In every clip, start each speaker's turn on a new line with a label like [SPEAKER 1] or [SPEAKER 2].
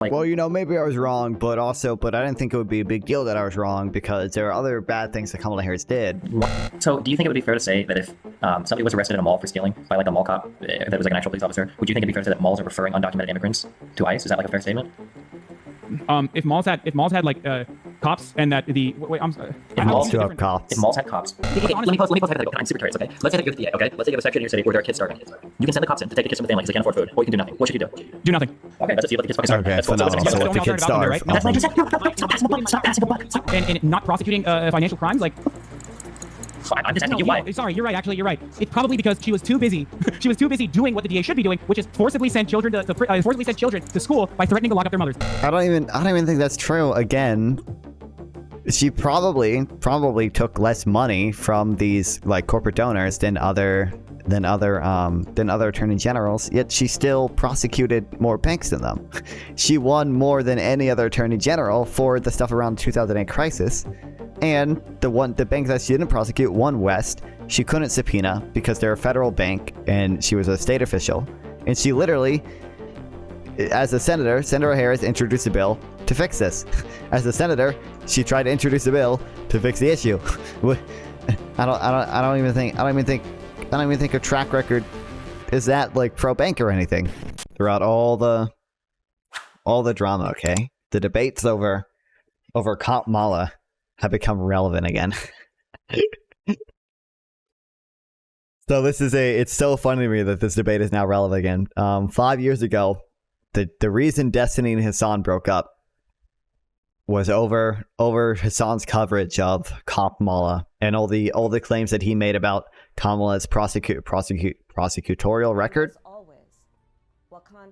[SPEAKER 1] Like,
[SPEAKER 2] well, you know, maybe I was wrong, but I didn't think it would be a big deal that I was wrong because there are other bad things that Kamala Harris did.
[SPEAKER 1] so do you think it would be fair to say that if somebody was arrested in a mall for stealing by like a mall cop that was like an actual police officer, would you think it'd be fair to say that malls are referring undocumented immigrants to ICE? Is that like a fair statement?
[SPEAKER 3] If malls had like cops and that the wait, I'm sorry.
[SPEAKER 2] If malls do have cops.
[SPEAKER 1] If malls had cops. Okay, let me pose a hypothetical. I'm super curious, okay? Let's say that you're the DA, okay? Let's say you have a section in your city where there are kids starving. You can send the cops in to take the kids from the family because they can't afford food, or you can do nothing. What should you do?
[SPEAKER 3] Do nothing.
[SPEAKER 1] Okay, that's it. You let the kids fucking starve.
[SPEAKER 2] Okay,
[SPEAKER 1] That's
[SPEAKER 2] phenomenal.
[SPEAKER 1] cool.
[SPEAKER 2] So let the kids starve.
[SPEAKER 3] Right?
[SPEAKER 1] That's what I just said. Stop passing the buck.
[SPEAKER 3] And not prosecuting financial crimes, like.
[SPEAKER 1] I'm just asking you why.
[SPEAKER 3] Sorry, you're right. Actually, you're right. It's probably because she was too busy. She was too busy doing what the DA should be doing, which is forcibly send children to school by threatening to lock up their mothers.
[SPEAKER 2] I don't even think that's true. Again, she probably took less money from these like corporate donors than other attorney generals. Yet she still prosecuted more banks than them. She won more than any other attorney general for the stuff around the 2008 crisis. And the bank that she didn't prosecute, One West, she couldn't subpoena because they're a federal bank and she was a state official. And she literally, as a senator, Senator Harris introduced a bill to fix this. As a senator, she tried to introduce a bill to fix the issue. I don't even think her track record is that like pro bank or anything. Throughout all the drama, okay, the debates over Kamala have become relevant again. So it's so funny to me that this debate is now relevant again. 5 years ago, the reason Destiny and Hasan broke up was over Hasan's coverage of Kamala and all the claims that he made about Kamala's prosecutorial record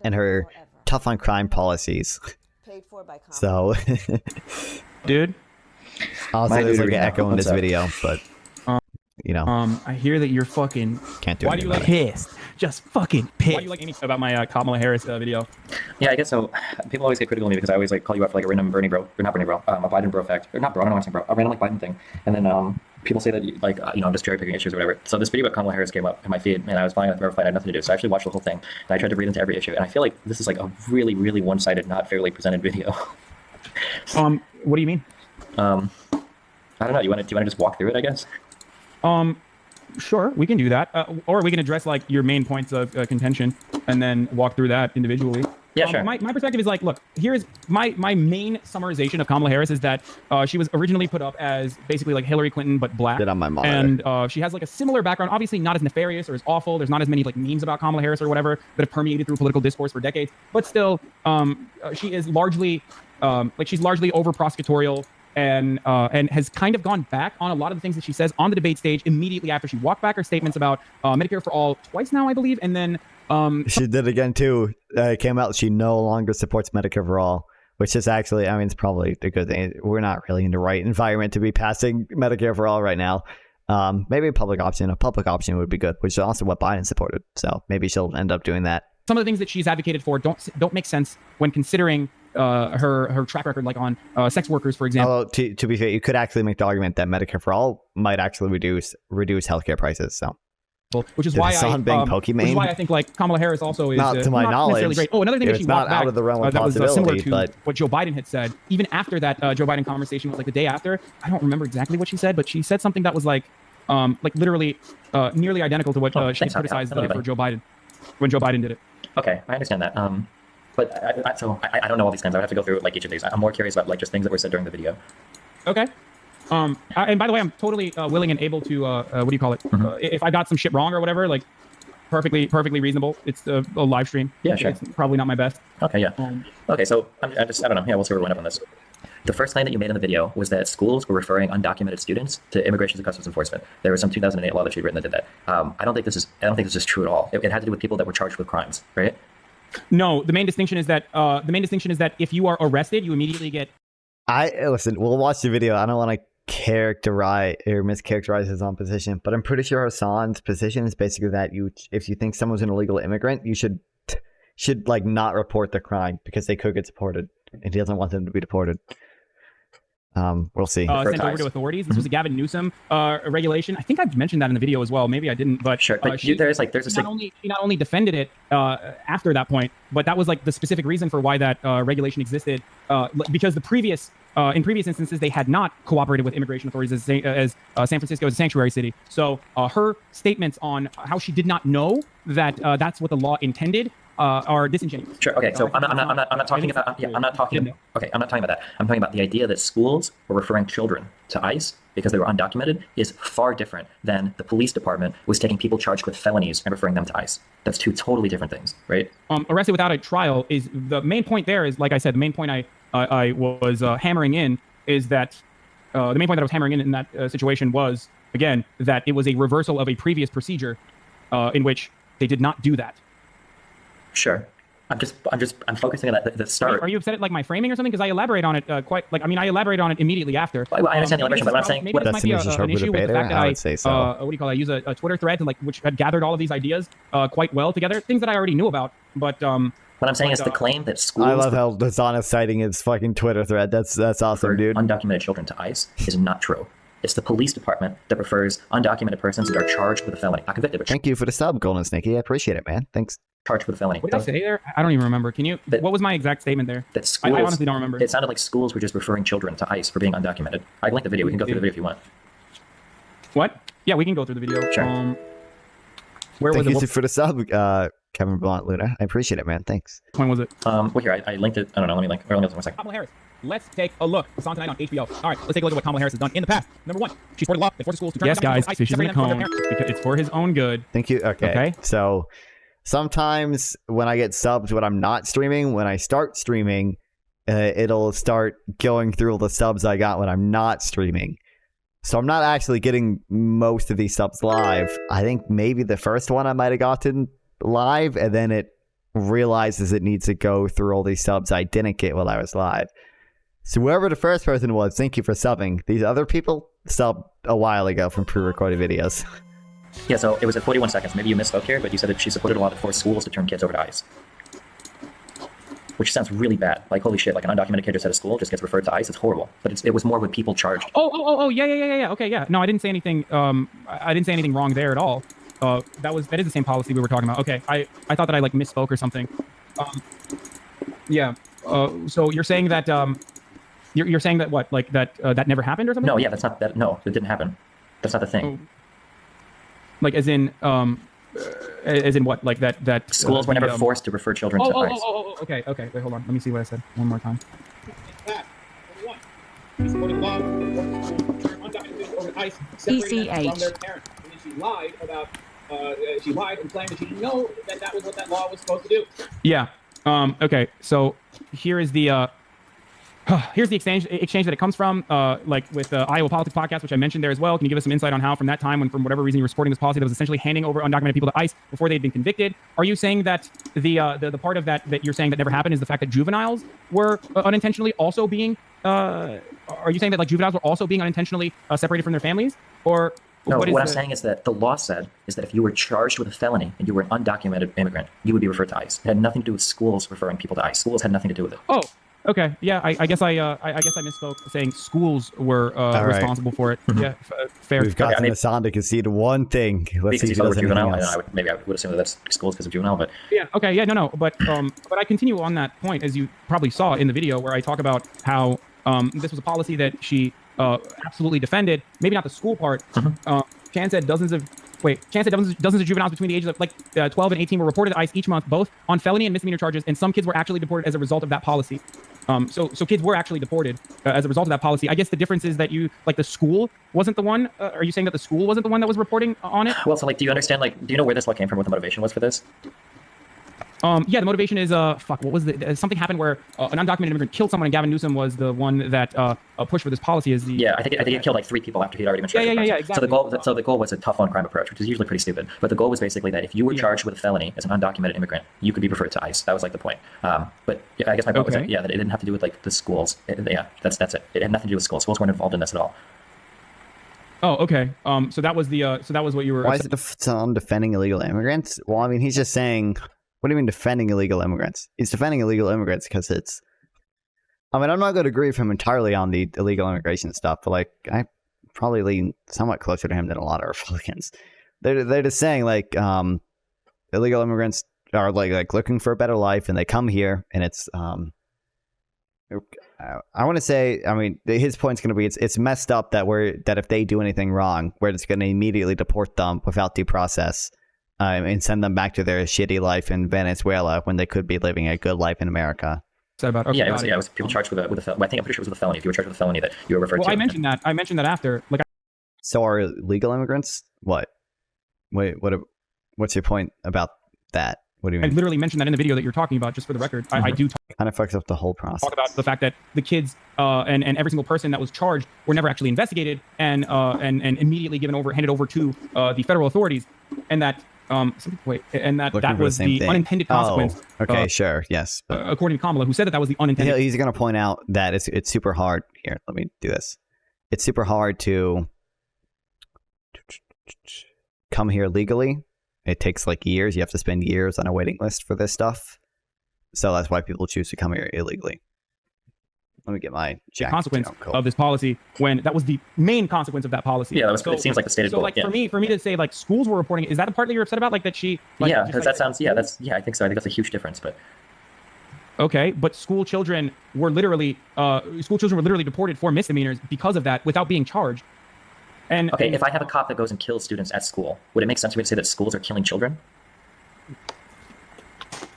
[SPEAKER 2] and her tough on crime policies. So,
[SPEAKER 3] dude.
[SPEAKER 2] Also, there's like an echo in this video, but you know.
[SPEAKER 3] I hear that you're fucking.
[SPEAKER 2] Can't do anything.
[SPEAKER 3] Why do you like pissed? Just fucking pissed. Why do you like anything about my Kamala Harris video?
[SPEAKER 1] Yeah, I guess so. People always get critical of me because I always like call you out for like a random Bernie bro, or not Bernie bro, a Biden bro fact, or not bro. I don't want to say bro, a random like Biden thing, and then people say that like I'm just cherry picking issues or whatever. So this video about Kamala Harris came up in my feed, and I was following it verified. I had nothing to do, so I actually watched the whole thing, and I tried to read into every issue, and I feel like this is like a really, really one-sided, not fairly presented video.
[SPEAKER 3] What do you mean?
[SPEAKER 1] I don't know. You want to just walk through it, I guess?
[SPEAKER 3] Sure, we can do that. Or we can address like your main points of contention and then walk through that individually.
[SPEAKER 1] Yeah, sure.
[SPEAKER 3] My perspective is like, look, here's my main summarization of Kamala Harris is that she was originally put up as basically like Hillary Clinton, but black.
[SPEAKER 2] Did on my monitor.
[SPEAKER 3] And she has like a similar background, obviously not as nefarious or as awful. There's not as many like memes about Kamala Harris or whatever that have permeated through political discourse for decades. But still, she is largely, she's largely over prosecutorial. And has kind of gone back on a lot of the things that she says on the debate stage immediately after she walked back her statements about Medicare for all twice now, I believe. And then
[SPEAKER 2] she did again, too. It came out she no longer supports Medicare for all, which is actually, I mean, it's probably a good thing. We're not really in the right environment to be passing Medicare for all right now. Maybe a public option would be good, which is also what Biden supported. So maybe she'll end up doing that.
[SPEAKER 3] Some of the things that she's advocated for don't make sense when considering her track record, like on sex workers, for example.
[SPEAKER 2] Although, to be fair, you could actually make the argument that Medicare for all might actually reduce healthcare prices. So,
[SPEAKER 3] which is why
[SPEAKER 2] which is
[SPEAKER 3] why I think like Kamala Harris also is
[SPEAKER 2] not to my knowledge.
[SPEAKER 3] Great. Oh, another thing that she walked back
[SPEAKER 2] out of the realm of
[SPEAKER 3] that was similar to
[SPEAKER 2] but
[SPEAKER 3] what Joe Biden had said. Even after that Joe Biden conversation was like the day after. I don't remember exactly what she said, but she said something that was like literally nearly identical to what she criticized for Joe Biden when Joe Biden did it.
[SPEAKER 1] Okay, I understand that. But I don't know all these things. I would have to go through like each of these. I'm more curious about like just things that were said during the video.
[SPEAKER 3] Okay. And by the way, I'm totally willing and able to what do you call it? If I got some shit wrong or whatever, like perfectly reasonable. It's a live stream.
[SPEAKER 1] Yeah, sure.
[SPEAKER 3] It's probably not my best.
[SPEAKER 1] Okay, yeah. Okay, so I don't know. Yeah, we'll see where we wind up on this. The first claim that you made in the video was that schools were referring undocumented students to Immigration and Customs Enforcement. There was some 2008 law that you'd written that did that. I don't think this is true at all. It had to do with people that were charged with crimes, right?
[SPEAKER 3] No, the main distinction is that if you are arrested, you immediately get.
[SPEAKER 2] Listen. We'll watch the video. I don't want to characterize or mischaracterize his own position, but I'm pretty sure Hasan's position is basically that if you think someone's an illegal immigrant, you should like not report the crime because they could get deported, and he doesn't want them to be deported. We'll see.
[SPEAKER 3] Sent over to authorities. This was a Gavin Newsom regulation. I think I've mentioned that in the video as well. Maybe I didn't, but
[SPEAKER 1] sure. But there's a
[SPEAKER 3] she not only defended it after that point, but that was like the specific reason for why that regulation existed. Because the previous in previous instances they had not cooperated with immigration authorities as San Francisco is a sanctuary city. So her statements on how she did not know that that's what the law intended are disingenuous.
[SPEAKER 1] Sure. Okay. So I'm not talking about. Yeah, I'm not talking. Okay. I'm not talking about that. I'm talking about the idea that schools were referring children to ICE because they were undocumented is far different than the police department was taking people charged with felonies and referring them to ICE. That's two totally different things, right?
[SPEAKER 3] Arrested without a trial is the main point. There is, like I said, the main point I was hammering in is that the main point that I was hammering in that situation was again that it was a reversal of a previous procedure in which they did not do that.
[SPEAKER 1] Sure. I'm focusing on the start.
[SPEAKER 3] Are you upset at like my framing or something? Because I elaborate on it I elaborate on it immediately after.
[SPEAKER 1] Well, I understand the elaboration, but I'm saying
[SPEAKER 3] maybe this might be an issue with the fact that
[SPEAKER 2] I would say so.
[SPEAKER 3] What do you call it? I use a Twitter thread to which had gathered all of these ideas quite well together, things that I already knew about. But
[SPEAKER 1] what I'm saying is the claim that schools.
[SPEAKER 2] I love how Hasan is citing his fucking Twitter thread. That's awesome, dude.
[SPEAKER 1] Undocumented children to ICE is not true. It's the police department that refers undocumented persons that are charged with a felony, not convicted, but
[SPEAKER 2] thank you for the sub, Golden Snakey. I appreciate it, man. Thanks.
[SPEAKER 1] Charged with a felony.
[SPEAKER 3] What did I say there? I don't even remember. Can you? What was my exact statement there?
[SPEAKER 1] That schools,
[SPEAKER 3] I honestly don't remember.
[SPEAKER 1] It sounded like schools were just referring children to ICE for being undocumented. I linked the video. We can go through the video if you want.
[SPEAKER 3] What? Yeah, we can go through the video.
[SPEAKER 1] Sure.
[SPEAKER 3] Where was it?
[SPEAKER 2] Thank you for the sub, Kevin Blunt Luna. I appreciate it, man. Thanks.
[SPEAKER 3] When was it?
[SPEAKER 1] Well, here I linked it. I don't know. Let me link. Or let me one second.
[SPEAKER 3] Kamala Harris. Let's take a look. It's on tonight on HBO. All right, let's take a look at what Kamala Harris has done in the past. Number one, she supported law that forces schools to turn yes, guys. So she's in the cone because it's for his own good.
[SPEAKER 2] Thank you. Okay. So sometimes when I get subs when I'm not streaming, when I start streaming, it'll start going through all the subs I got when I'm not streaming. So I'm not actually getting most of these subs live. I think maybe the first one I might have gotten live, and then it realizes it needs to go through all these subs I didn't get while I was live. So whoever the first person was, thank you for subbing. These other people subbed a while ago from pre-recorded videos.
[SPEAKER 1] Yeah, so it was at 41 seconds. Maybe you misspoke here, but you said that she supported a law that forced schools to turn kids over to ICE. Which sounds really bad. Like, holy shit, like an undocumented kid just at a school just gets referred to ICE. It's horrible. But it was more with people charged.
[SPEAKER 3] Yeah. Okay, yeah. No, I didn't say anything. I didn't say anything wrong there at all. That is the same policy we were talking about. Okay, I thought that I like misspoke or something. Yeah. So you're saying that you're saying that what? Like that that never happened or something?
[SPEAKER 1] No, yeah, that's not that. No, it didn't happen. That's not the thing.
[SPEAKER 3] Like as in what? Like that
[SPEAKER 1] schools were never forced to refer children to ICE.
[SPEAKER 3] Okay. Wait, hold on. Let me see what I said one more time.
[SPEAKER 4] ECH.
[SPEAKER 3] She lied about. She lied and claimed that she didn't know that was what that law was supposed to do. Yeah. Okay. So here is the. Here's the exchange that it comes from, like with the Iowa Politics podcast, which I mentioned there as well. Can you give us some insight on how, from that time when, from whatever reason, you were supporting this policy that was essentially handing over undocumented people to ICE before they'd been convicted? Are you saying that the part of that you're saying that never happened is the fact that juveniles were unintentionally also being? Are you saying that like juveniles were also being unintentionally separated from their families, or?
[SPEAKER 1] No, what I'm saying is that the law said is that if you were charged with a felony and you were an undocumented immigrant, you would be referred to ICE. It had nothing to do with schools referring people to ICE. Schools had nothing to do with it.
[SPEAKER 3] Oh. Okay. Yeah. I guess I misspoke saying schools were responsible for it. Yeah. Fair.
[SPEAKER 2] We've got Hasan to concede one thing. Let's see if
[SPEAKER 1] he juvenile. I would assume that that's schools because of juvenile, but
[SPEAKER 3] yeah. Okay. Yeah. No. But I continue on that point, as you probably saw in the video where I talk about how this was a policy that she absolutely defended. Maybe not the school part. Chan said dozens of juveniles between the ages of 12 and 18 were reported to ICE each month, both on felony and misdemeanor charges, and some kids were actually deported as a result of that policy. So kids were actually deported as a result of that policy. I guess the difference is that the school wasn't the one. Are you saying that the school wasn't the one that was reporting on it?
[SPEAKER 1] Well, so do you understand? Do you know where this law came from? What the motivation was for this?
[SPEAKER 3] Yeah, the motivation is what was something happened where an undocumented immigrant killed someone, and Gavin Newsom was the one that pushed for this policy.
[SPEAKER 1] I think it killed like 3 people after he'd already been charged.
[SPEAKER 3] Yeah, exactly.
[SPEAKER 1] So the goal was a tough on crime approach, which is usually pretty stupid. But the goal was basically that if you were charged with a felony as an undocumented immigrant, you could be referred to ICE. That was like the point. But I guess my point was that, that it didn't have to do with like the schools. That's it. It had nothing to do with schools. Schools weren't involved in this at all.
[SPEAKER 3] Oh, okay. So that was what you were.
[SPEAKER 2] Why is it on defending illegal immigrants? Well, I mean, he's just saying. What do you mean defending illegal immigrants? He's defending illegal immigrants because it's I mean, I'm not going to agree with him entirely on the illegal immigration stuff, but like, I probably lean somewhat closer to him than a lot of Republicans. They're just saying like, illegal immigrants are like looking for a better life, and they come here, and it's I want to say, I mean, his point's going to be it's messed up that if they do anything wrong, we're just going to immediately deport them without due process, and send them back to their shitty life in Venezuela when they could be living a good life in America.
[SPEAKER 3] Said about okay,
[SPEAKER 1] it was people charged with a felony. I think I'm pretty sure it was with a felony. If you were charged with a felony that you were referred to.
[SPEAKER 3] I mentioned that after. Like,
[SPEAKER 2] so are legal immigrants? What? Wait, what's your point about that? What do you mean?
[SPEAKER 3] I literally mentioned that in the video that you're talking about, just for the record. I do
[SPEAKER 2] kind of fucks up the whole process.
[SPEAKER 3] Talk about the fact that the kids and every single person that was charged were never actually investigated and immediately handed over to the federal authorities, and that that was the unintended consequence.
[SPEAKER 2] Oh, okay, sure, yes.
[SPEAKER 3] According to Kamala, who said that was the unintended.
[SPEAKER 2] He's going to point out that it's super hard. Here, let me do this. It's super hard to come here legally. It takes like years. You have to spend years on a waiting list for this stuff. So that's why people choose to come here illegally. Let me get my
[SPEAKER 3] consequence of this policy, when that was the main consequence of that policy.
[SPEAKER 1] Yeah, it seems like the stated goal.
[SPEAKER 3] So like for me to say like schools were reporting it, is that the part that you're upset about? Like that she like,
[SPEAKER 1] yeah, because that sounds I think so. I think that's a huge difference, but
[SPEAKER 3] okay, but school children were literally deported for misdemeanors because of that without being charged. And
[SPEAKER 1] okay, if I have a cop that goes and kills students at school, would it make sense for me to say that schools are killing children?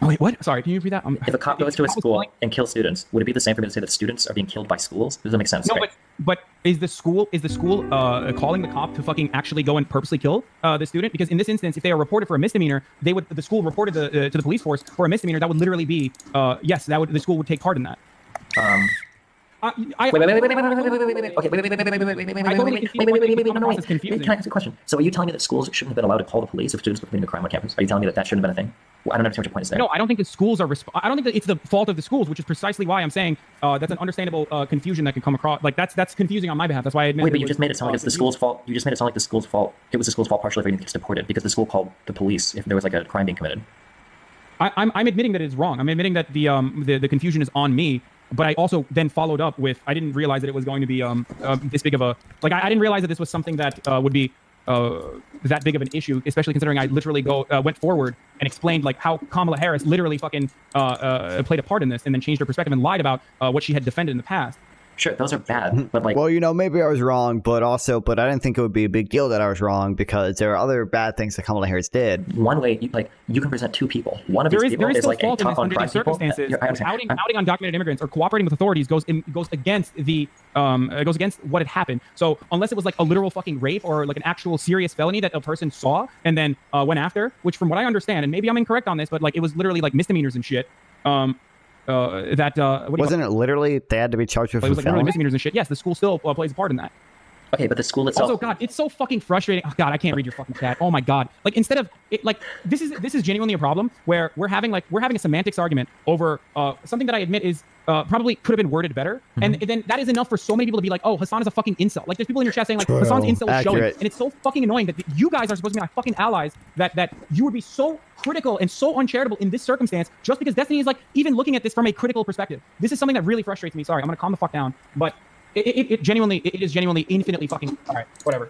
[SPEAKER 3] Wait, what? Sorry, can you repeat that?
[SPEAKER 1] If a cop goes to a school and kills students, would it be the same for me to say that students are being killed by schools? Does that make sense?
[SPEAKER 3] No, right? but is the school calling the cop to fucking actually go and purposely kill the student? Because in this instance, if they are reported for a misdemeanor, the school reported to the police force for a misdemeanor. That would literally be the school would take part in that. Can I
[SPEAKER 1] ask a question? So are you telling me that schools shouldn't have been allowed to call the police if students were committing a crime on campus? Are you telling me that shouldn't have been a thing? I don't understand what your point is there.
[SPEAKER 3] No, I don't think the schools are. I don't think that it's the fault of the schools, which is precisely why I'm saying that's an understandable confusion that can come across. Like that's confusing on my behalf. That's why I admit.
[SPEAKER 1] Wait, but you just made it sound like it's the school's fault. You just made it sound like the school's fault. It was the school's fault partially if anyone gets deported because the school called the police if there was like a crime being committed.
[SPEAKER 3] I'm admitting that it's wrong. I'm admitting that the confusion is on me. But I also then followed up with, I didn't realize that it was going to be this big of a, like, I didn't realize that this was something that would be that big of an issue, especially considering I literally went forward and explained like how Kamala Harris literally fucking played a part in this and then changed her perspective and lied about what she had defended in the past.
[SPEAKER 1] Sure, those are bad, but like...
[SPEAKER 2] Well, maybe I was wrong, but I didn't think it would be a big deal that I was wrong because there are other bad things that Kamala Harris did.
[SPEAKER 1] One way, you can present two people. One of these people is like a tough on crime people.
[SPEAKER 3] Outing undocumented immigrants or cooperating with authorities goes against what had happened. So unless it was like a literal fucking rape or like an actual serious felony that a person saw and then went after, which from what I understand, and maybe I'm incorrect on this, but like it was literally like misdemeanors and shit.
[SPEAKER 2] Wasn't it literally they had to be charged with?
[SPEAKER 3] It was like literally misdemeanors and shit. Yes, the school still plays a part in that.
[SPEAKER 1] Okay, but the school itself.
[SPEAKER 3] Also, God, it's so fucking frustrating. Oh God, I can't read your fucking chat. Oh my God, like instead of it, like this is genuinely a problem where we're having a semantics argument over something that I admit is probably could have been worded better, and then that is enough for so many people to be like, oh, Hasan is a fucking incel. Like there's people in your chat saying like Hasan's incel is showing, and it's so fucking annoying that you guys are supposed to be my fucking allies. That you would be so critical and so uncharitable in this circumstance just because Destiny is like even looking at this from a critical perspective. This is something that really frustrates me. Sorry, I'm gonna calm the fuck down, but. It is genuinely infinitely fucking all right. Whatever.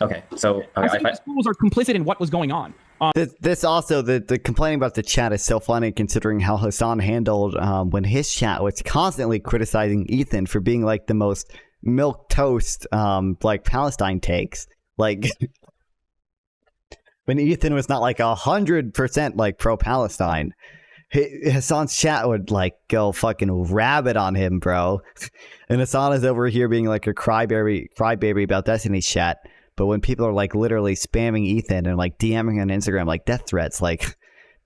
[SPEAKER 1] Okay, so
[SPEAKER 3] I think the schools are complicit in what was going on.
[SPEAKER 2] This also the complaining about the chat is so funny considering how Hasan handled when his chat was constantly criticizing Ethan for being like the most milquetoast like Palestine takes. Like when Ethan was not like 100% like pro-Palestine. Hasan's chat would like go fucking rabid on him, bro. And Hasan is over here being like a crybaby about Destiny's chat. But when people are like literally spamming Ethan and like DMing on Instagram like death threats, like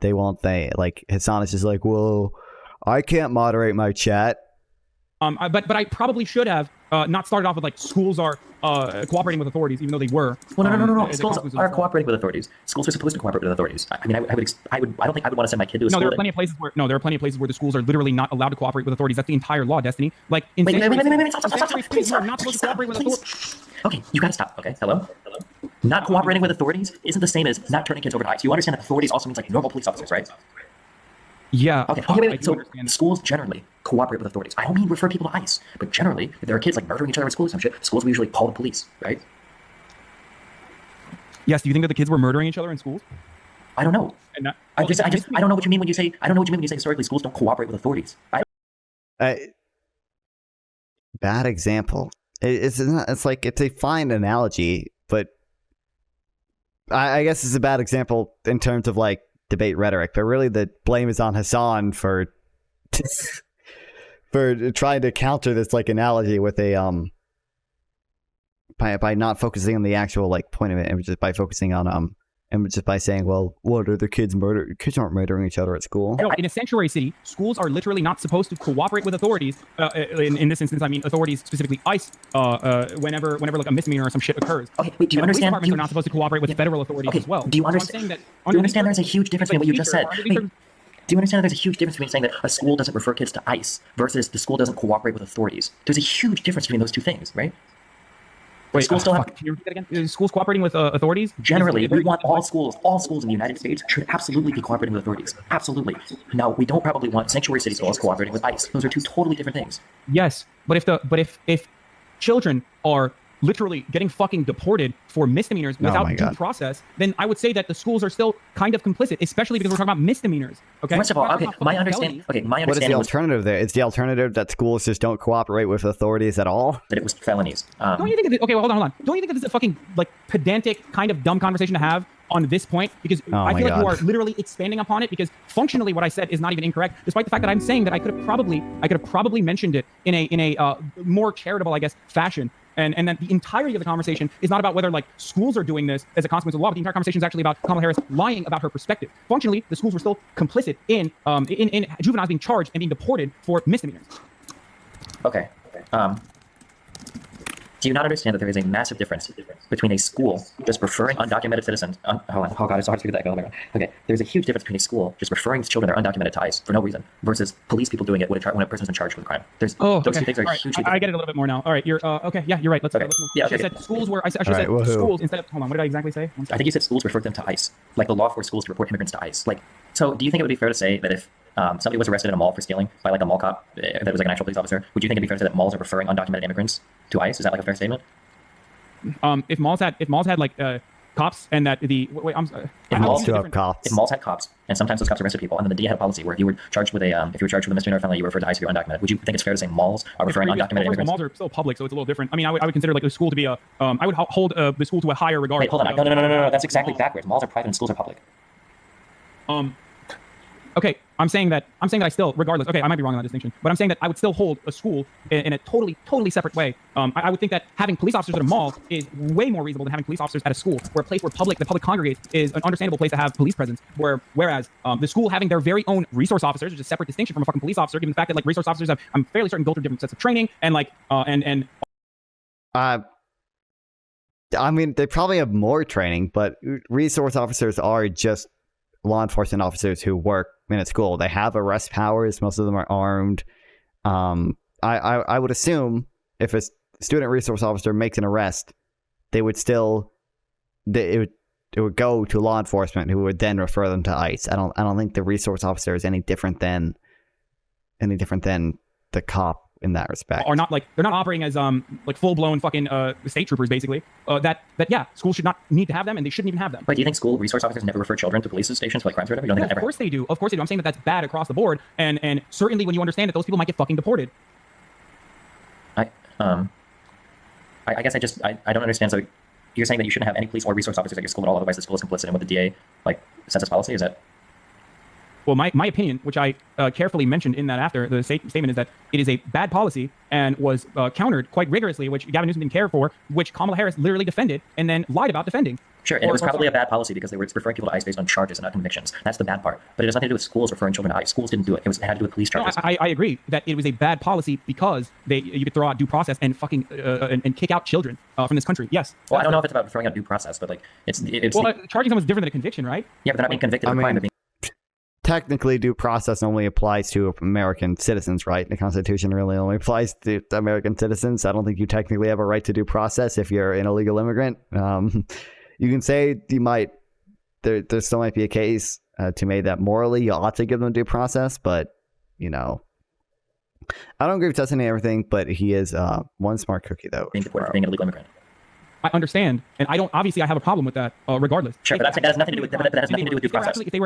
[SPEAKER 2] like Hasan is just like, well, I can't moderate my chat.
[SPEAKER 3] But I probably should have not started off with like schools are cooperating with authorities, even though they were.
[SPEAKER 1] Well, no. Schools are cooperating with authorities. Schools are supposed to cooperate with authorities. I mean, I don't think I would want to send my kid to a school.
[SPEAKER 3] There are plenty of places where the schools are literally not allowed to cooperate with authorities. That's the entire law, Destiny. Like in
[SPEAKER 1] wait,
[SPEAKER 3] please, you are not supposed to cooperate with authorities.
[SPEAKER 1] Okay, you gotta stop. Okay, hello. Not cooperating with authorities isn't the same as not turning kids over to ICE. You understand that authorities also means like normal police officers, right?
[SPEAKER 3] Yeah.
[SPEAKER 1] Okay,
[SPEAKER 3] I
[SPEAKER 1] wait.
[SPEAKER 3] do
[SPEAKER 1] So
[SPEAKER 3] understand that.
[SPEAKER 1] schools generally cooperate with authorities. I don't mean refer people to ICE, but generally, if there are kids like murdering each other at school or some shit, schools will usually call the police, right?
[SPEAKER 3] Yes. Do you think that the kids were murdering each other in schools?
[SPEAKER 1] I don't know.
[SPEAKER 3] And that,
[SPEAKER 1] I
[SPEAKER 3] well,
[SPEAKER 1] just,
[SPEAKER 3] if
[SPEAKER 1] I
[SPEAKER 3] it's
[SPEAKER 1] don't know what you mean when you say, I don't know what you mean when you say historically schools don't cooperate with authorities.
[SPEAKER 2] Bad example. It's not, it's like it's a fine analogy, but I guess it's a bad example in terms of like debate rhetoric. But really, the blame is on Hasan for for trying to counter this like analogy with a by not focusing on the actual like point of it, and just by focusing on and just by saying, well, what are the kids murder? Kids aren't murdering each other at school.
[SPEAKER 3] No, in a sanctuary city, schools are literally not supposed to cooperate with authorities. In this instance, I mean authorities, specifically ICE, whenever like a misdemeanor or some shit occurs.
[SPEAKER 1] Okay, wait, do you
[SPEAKER 3] And police
[SPEAKER 1] understand?
[SPEAKER 3] departments are not supposed to cooperate with federal authorities
[SPEAKER 1] Okay,
[SPEAKER 3] as well.
[SPEAKER 1] do you
[SPEAKER 3] So I'm
[SPEAKER 1] understand?
[SPEAKER 3] saying that
[SPEAKER 1] Do you understand
[SPEAKER 3] under
[SPEAKER 1] there's a huge difference between what you just said?
[SPEAKER 3] teacher,
[SPEAKER 1] Wait, do you understand that there's a huge difference between saying that a school doesn't refer kids to ICE versus the school doesn't cooperate with authorities? There's a huge difference between those two things, right?
[SPEAKER 3] Wait,
[SPEAKER 1] schools still have.
[SPEAKER 3] can you repeat that again? Is schools cooperating with authorities?
[SPEAKER 1] Generally, we want all schools in the United States should absolutely be cooperating with authorities. Absolutely. Now, we don't probably want sanctuary city schools cooperating with ICE. Those are two totally different things.
[SPEAKER 3] Yes, but if children are literally getting fucking deported for misdemeanors without
[SPEAKER 2] my
[SPEAKER 3] due
[SPEAKER 2] God.
[SPEAKER 3] process, then I would say that the schools are still kind of complicit, especially because we're talking about misdemeanors. Okay.
[SPEAKER 1] First of all,
[SPEAKER 3] We're not
[SPEAKER 1] okay,
[SPEAKER 3] talking about
[SPEAKER 1] my
[SPEAKER 3] fucking
[SPEAKER 1] understanding.
[SPEAKER 3] felonies.
[SPEAKER 1] Okay, my
[SPEAKER 2] What is the
[SPEAKER 1] understanding was
[SPEAKER 2] alternative there? Is the alternative that schools just don't cooperate with authorities at all?
[SPEAKER 1] that it was felonies.
[SPEAKER 3] Don't you think that, okay, well, hold on. Don't you think that this is a fucking like pedantic kind of dumb conversation to have on this point? Because I
[SPEAKER 2] my
[SPEAKER 3] feel like you
[SPEAKER 2] God.
[SPEAKER 3] are literally expanding upon it, because functionally what I said is not even incorrect, despite the fact that I'm saying that I could have probably mentioned it in a more charitable, I guess, fashion. And then the entirety of the conversation is not about whether like schools are doing this as a consequence of the law, but the entire conversation is actually about Kamala Harris lying about her perspective. Functionally, the schools were still complicit in juveniles being charged and being deported for misdemeanors.
[SPEAKER 1] Okay. Do you not understand that there is a massive difference between a school just referring undocumented citizens? Hold on. Oh God, it's so hard to figure that out. Okay. There's a huge difference between a school just referring children that are undocumented to ICE for no reason versus police people doing it when a person's been charged with a crime. Those
[SPEAKER 3] Okay.
[SPEAKER 1] two things are
[SPEAKER 3] All right.
[SPEAKER 1] hugely
[SPEAKER 3] I
[SPEAKER 1] different.
[SPEAKER 3] get it a little bit more now. All right. You're okay. Yeah, you're right. Let's
[SPEAKER 1] Okay.
[SPEAKER 3] move.
[SPEAKER 1] Yeah,
[SPEAKER 3] I should
[SPEAKER 1] okay.
[SPEAKER 3] have said schools were. I should
[SPEAKER 2] All
[SPEAKER 3] have
[SPEAKER 2] right,
[SPEAKER 3] said
[SPEAKER 2] woohoo.
[SPEAKER 3] schools instead of. Hold on. What did I exactly say?
[SPEAKER 1] I think you said schools referred them to ICE, like the law forced schools to report immigrants to ICE. Like, so do you think it would be fair to say that if somebody was arrested in a mall for stealing by like a mall cop that was like an actual police officer, would you think it'd be fair to say that malls are referring undocumented immigrants to ICE? Is that like a fair statement?
[SPEAKER 3] If malls had like cops and that the wait, I'm sorry.
[SPEAKER 1] If
[SPEAKER 3] how
[SPEAKER 1] malls
[SPEAKER 3] is it
[SPEAKER 2] do have
[SPEAKER 3] different?
[SPEAKER 2] cops.
[SPEAKER 1] If malls had cops, and sometimes those cops arrested people, and then the DA had a policy where if you were charged with a misdemeanor or felony, you were referred to ICE if you're undocumented. Would you think it's fair to say malls are referring
[SPEAKER 3] Well,
[SPEAKER 1] undocumented
[SPEAKER 3] first of all,
[SPEAKER 1] immigrants?
[SPEAKER 3] malls are still public, so it's a little different. I mean, I would consider like the school to be a. I would hold the school to a higher regard.
[SPEAKER 1] Wait, hold on. No. That's exactly backwards. Malls are private and schools are public.
[SPEAKER 3] Okay, I'm saying that I still, regardless. Okay, I might be wrong on that distinction, but I'm saying that I would still hold a school in a totally separate way. I would think that having police officers at a mall is way more reasonable than having police officers at a school, where a place where the public congregates is an understandable place to have police presence. Whereas the school having their very own resource officers, which is a separate distinction from a fucking police officer, given the fact that like resource officers have, I'm fairly certain, go through different sets of training and like
[SPEAKER 2] I mean, they probably have more training, but resource officers are just law enforcement officers who work in a school. They have arrest powers. Most of them are armed. I would assume if a student resource officer makes an arrest, it would go to law enforcement, who would then refer them to ICE. I don't think the resource officer is any different than the cop in that respect.
[SPEAKER 3] are not like, they're not operating as like full blown fucking state troopers basically. That yeah, schools should not need to have them, and they shouldn't even have them.
[SPEAKER 1] But do you think school resource officers never refer children to police stations for like crimes or whatever? You don't think that
[SPEAKER 3] Of
[SPEAKER 1] ever?
[SPEAKER 3] course they do. Of course they do. I'm saying that that's bad across the board, and certainly when you understand that those people might get fucking deported.
[SPEAKER 1] I guess I don't understand. So you're saying that you shouldn't have any police or resource officers at your school at all, otherwise the school is complicit in what the DA like sets as policy? Is that?
[SPEAKER 3] Well, my opinion, which I carefully mentioned in that after the statement, is that it is a bad policy and was countered quite rigorously, which Gavin Newsom didn't care for, which Kamala Harris literally defended and then lied about defending.
[SPEAKER 1] Sure, and it was probably a bad policy because they were referring people to ICE based on charges and not convictions. That's the bad part. But it has nothing to do with schools referring children to ICE. Schools didn't do it. It had to do with police
[SPEAKER 3] No,
[SPEAKER 1] charges.
[SPEAKER 3] I agree that it was a bad policy because you could throw out due process and fucking and kick out children from this country. Yes.
[SPEAKER 1] Well, I don't know if it's about throwing out due process, but like it's
[SPEAKER 3] charging someone is different than a conviction, right?
[SPEAKER 1] yeah, but they're not being convicted of a crime. They're being
[SPEAKER 2] Technically, due process only applies to American citizens, right? The Constitution really only applies to American citizens. I don't think you technically have a right to due process if you're an illegal immigrant. You can say you might, there still might be a case to me that morally you ought to give them due process, but you know, I don't agree with Destiny and everything, but he is one smart cookie though.
[SPEAKER 1] Being deported for being an illegal immigrant.
[SPEAKER 3] I understand, and I don't. Obviously, I have a problem with that, regardless.
[SPEAKER 1] Sure, but that has nothing to do with that has nothing to do with due process.
[SPEAKER 3] If they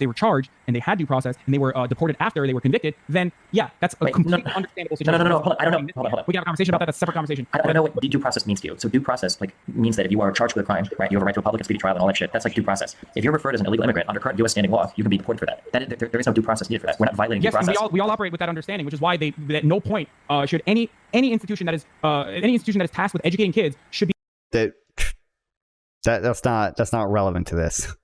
[SPEAKER 3] were charged and they had due process and they were deported after they were convicted, then yeah, that's a completely understandable situation.
[SPEAKER 1] No. Hold on. I don't know. Hold on.
[SPEAKER 3] We got a conversation about that. That's a separate conversation.
[SPEAKER 1] I don't know what due process means to you. So due process means that if you are charged with a crime, right, you have a right to a public and speedy trial and all that shit. That's like due process. If you're referred as an illegal immigrant under current U.S. standing law, you can be deported for that. There is no due process needed for that. We're not violating due process.
[SPEAKER 3] Yes, we all operate with that understanding, which is why at no point should any institution that is tasked with educating kids should be
[SPEAKER 2] that's not relevant to this.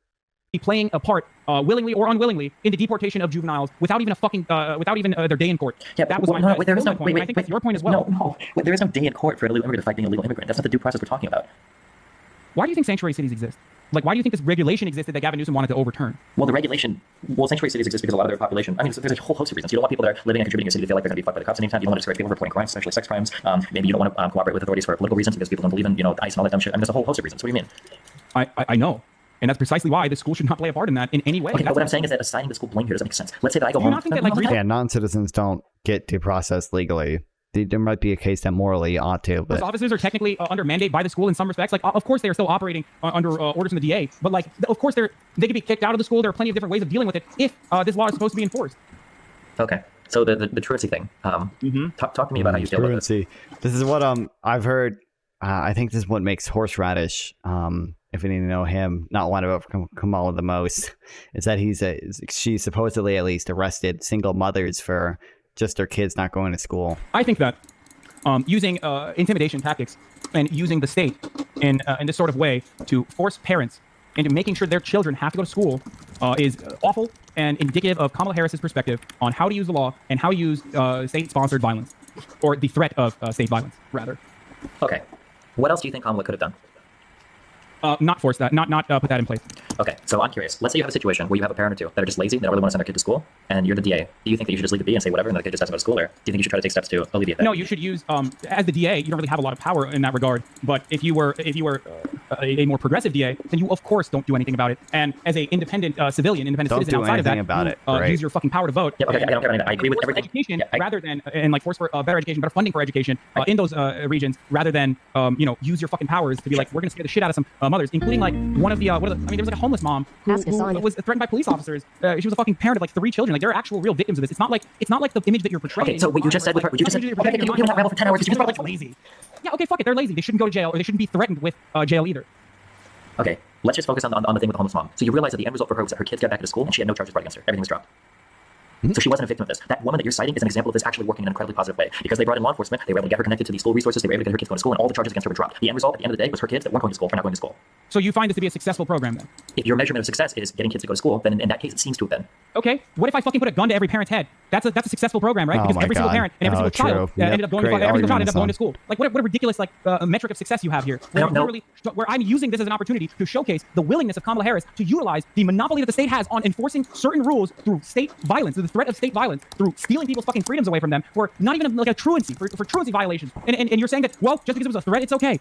[SPEAKER 3] Playing a part, willingly or unwillingly, in the deportation of juveniles without even their day in court.
[SPEAKER 1] Yeah,
[SPEAKER 3] that was my point. I think that's your point as well.
[SPEAKER 1] No, there is no day in court for an illegal immigrant to fight being an illegal immigrant. That's not the due process we're talking about.
[SPEAKER 3] Why do you think sanctuary cities exist? Like, why do you think this regulation existed that Gavin Newsom wanted to overturn?
[SPEAKER 1] Well, sanctuary cities exist because a lot of their population, there's a whole host of reasons. You don't want people that are living and contributing in your city to feel like they're going to be fucked by the cops anytime. You don't want to discourage people from reporting crimes, especially sex crimes. Maybe you don't want to cooperate with authorities for political reasons because people don't believe in, ICE and all that dumb shit. There's a whole host of reasons. What do you mean?
[SPEAKER 3] I know. And that's precisely why the school should not play a part in that in any way.
[SPEAKER 1] Okay, but what I'm saying is that assigning the school blame here doesn't make sense. Let's say that I go home.
[SPEAKER 2] Yeah, non-citizens don't get due process legally. There might be a case that morally ought to, but...
[SPEAKER 3] Those officers are technically under mandate by the school in some respects. Like, of course, they are still operating under orders from the DA, but like, of course, they could be kicked out of the school. There are plenty of different ways of dealing with it if this law is supposed to be enforced.
[SPEAKER 1] Okay, so the truancy thing. Talk to me about how you feel about this.
[SPEAKER 2] This is what I've heard. I think this is what makes Horseradish, if any of you know him, not want to vote for Kamala the most, is that she supposedly at least arrested single mothers for just their kids not going to school.
[SPEAKER 3] I think that using intimidation tactics and using the state in this sort of way to force parents into making sure their children have to go to school is awful and indicative of Kamala Harris's perspective on how to use the law and how to use state-sponsored violence, or the threat of state violence, rather.
[SPEAKER 1] Okay. What else do you think Kamala could have done?
[SPEAKER 3] Not force that, not put that in place.
[SPEAKER 1] Okay, so I'm curious. Let's say you have a situation where you have a parent or two that are just lazy, that don't really want to send their kid to school, and you're the DA. Do you think that you should just leave it be and say whatever, and the kid just has to go to school, or do you think you should try to take steps to alleviate that?
[SPEAKER 3] No, you should use, as the DA, you don't really have a lot of power in that regard. But if you were a more progressive DA, then you of course don't do anything about it. And as a independent citizen outside of that, use your fucking power to vote.
[SPEAKER 1] Yeah, okay, I don't care about I agree with everything.
[SPEAKER 3] Education, rather than force for better education, better funding for education in those regions, rather than use your fucking powers to be like, we're gonna scare the shit out of some mothers, including like one of the there was like a homeless mom who was threatened by police officers. She was a fucking parent of like 3 children. Like, there are actual real victims of this. It's not like the image that you're portraying.
[SPEAKER 1] Okay, so what you just said with her, you don't have for 10 hours. You just
[SPEAKER 3] lazy. Yeah, okay, fuck it. They're lazy. They shouldn't go to jail, or they shouldn't be threatened with jail either.
[SPEAKER 1] Okay, let's just focus on the thing with the homeless mom. So you realize that the end result for her was that her kids got back to school and she had no charges brought against her. Everything was dropped. So she wasn't a victim of this. That woman that you're citing is an example of this actually working in an incredibly positive way, because they brought in law enforcement, they were able to get her connected to the school resources, they were able to get her kids going to school, and all the charges against her were dropped. The end result at the end of the day was her kids that weren't going to school were not going to school.
[SPEAKER 3] So you find this to be a successful program then?
[SPEAKER 1] If your measurement of success is getting kids to go to school, then in that case it seems to have been.
[SPEAKER 3] Okay, what if I fucking put a gun to every parent's head? That's a successful program, right? Because every single parent and every single child ended up going to school. Like, what a ridiculous metric of success you have here. Where I'm using this as an opportunity to showcase the willingness of Kamala Harris to utilize the monopoly that the state has on enforcing certain rules through state violence, through the threat of state violence, through stealing people's fucking freedoms away from them, for not even like a truancy, for truancy violations. And you're saying that, well, just because it was a threat, it's okay.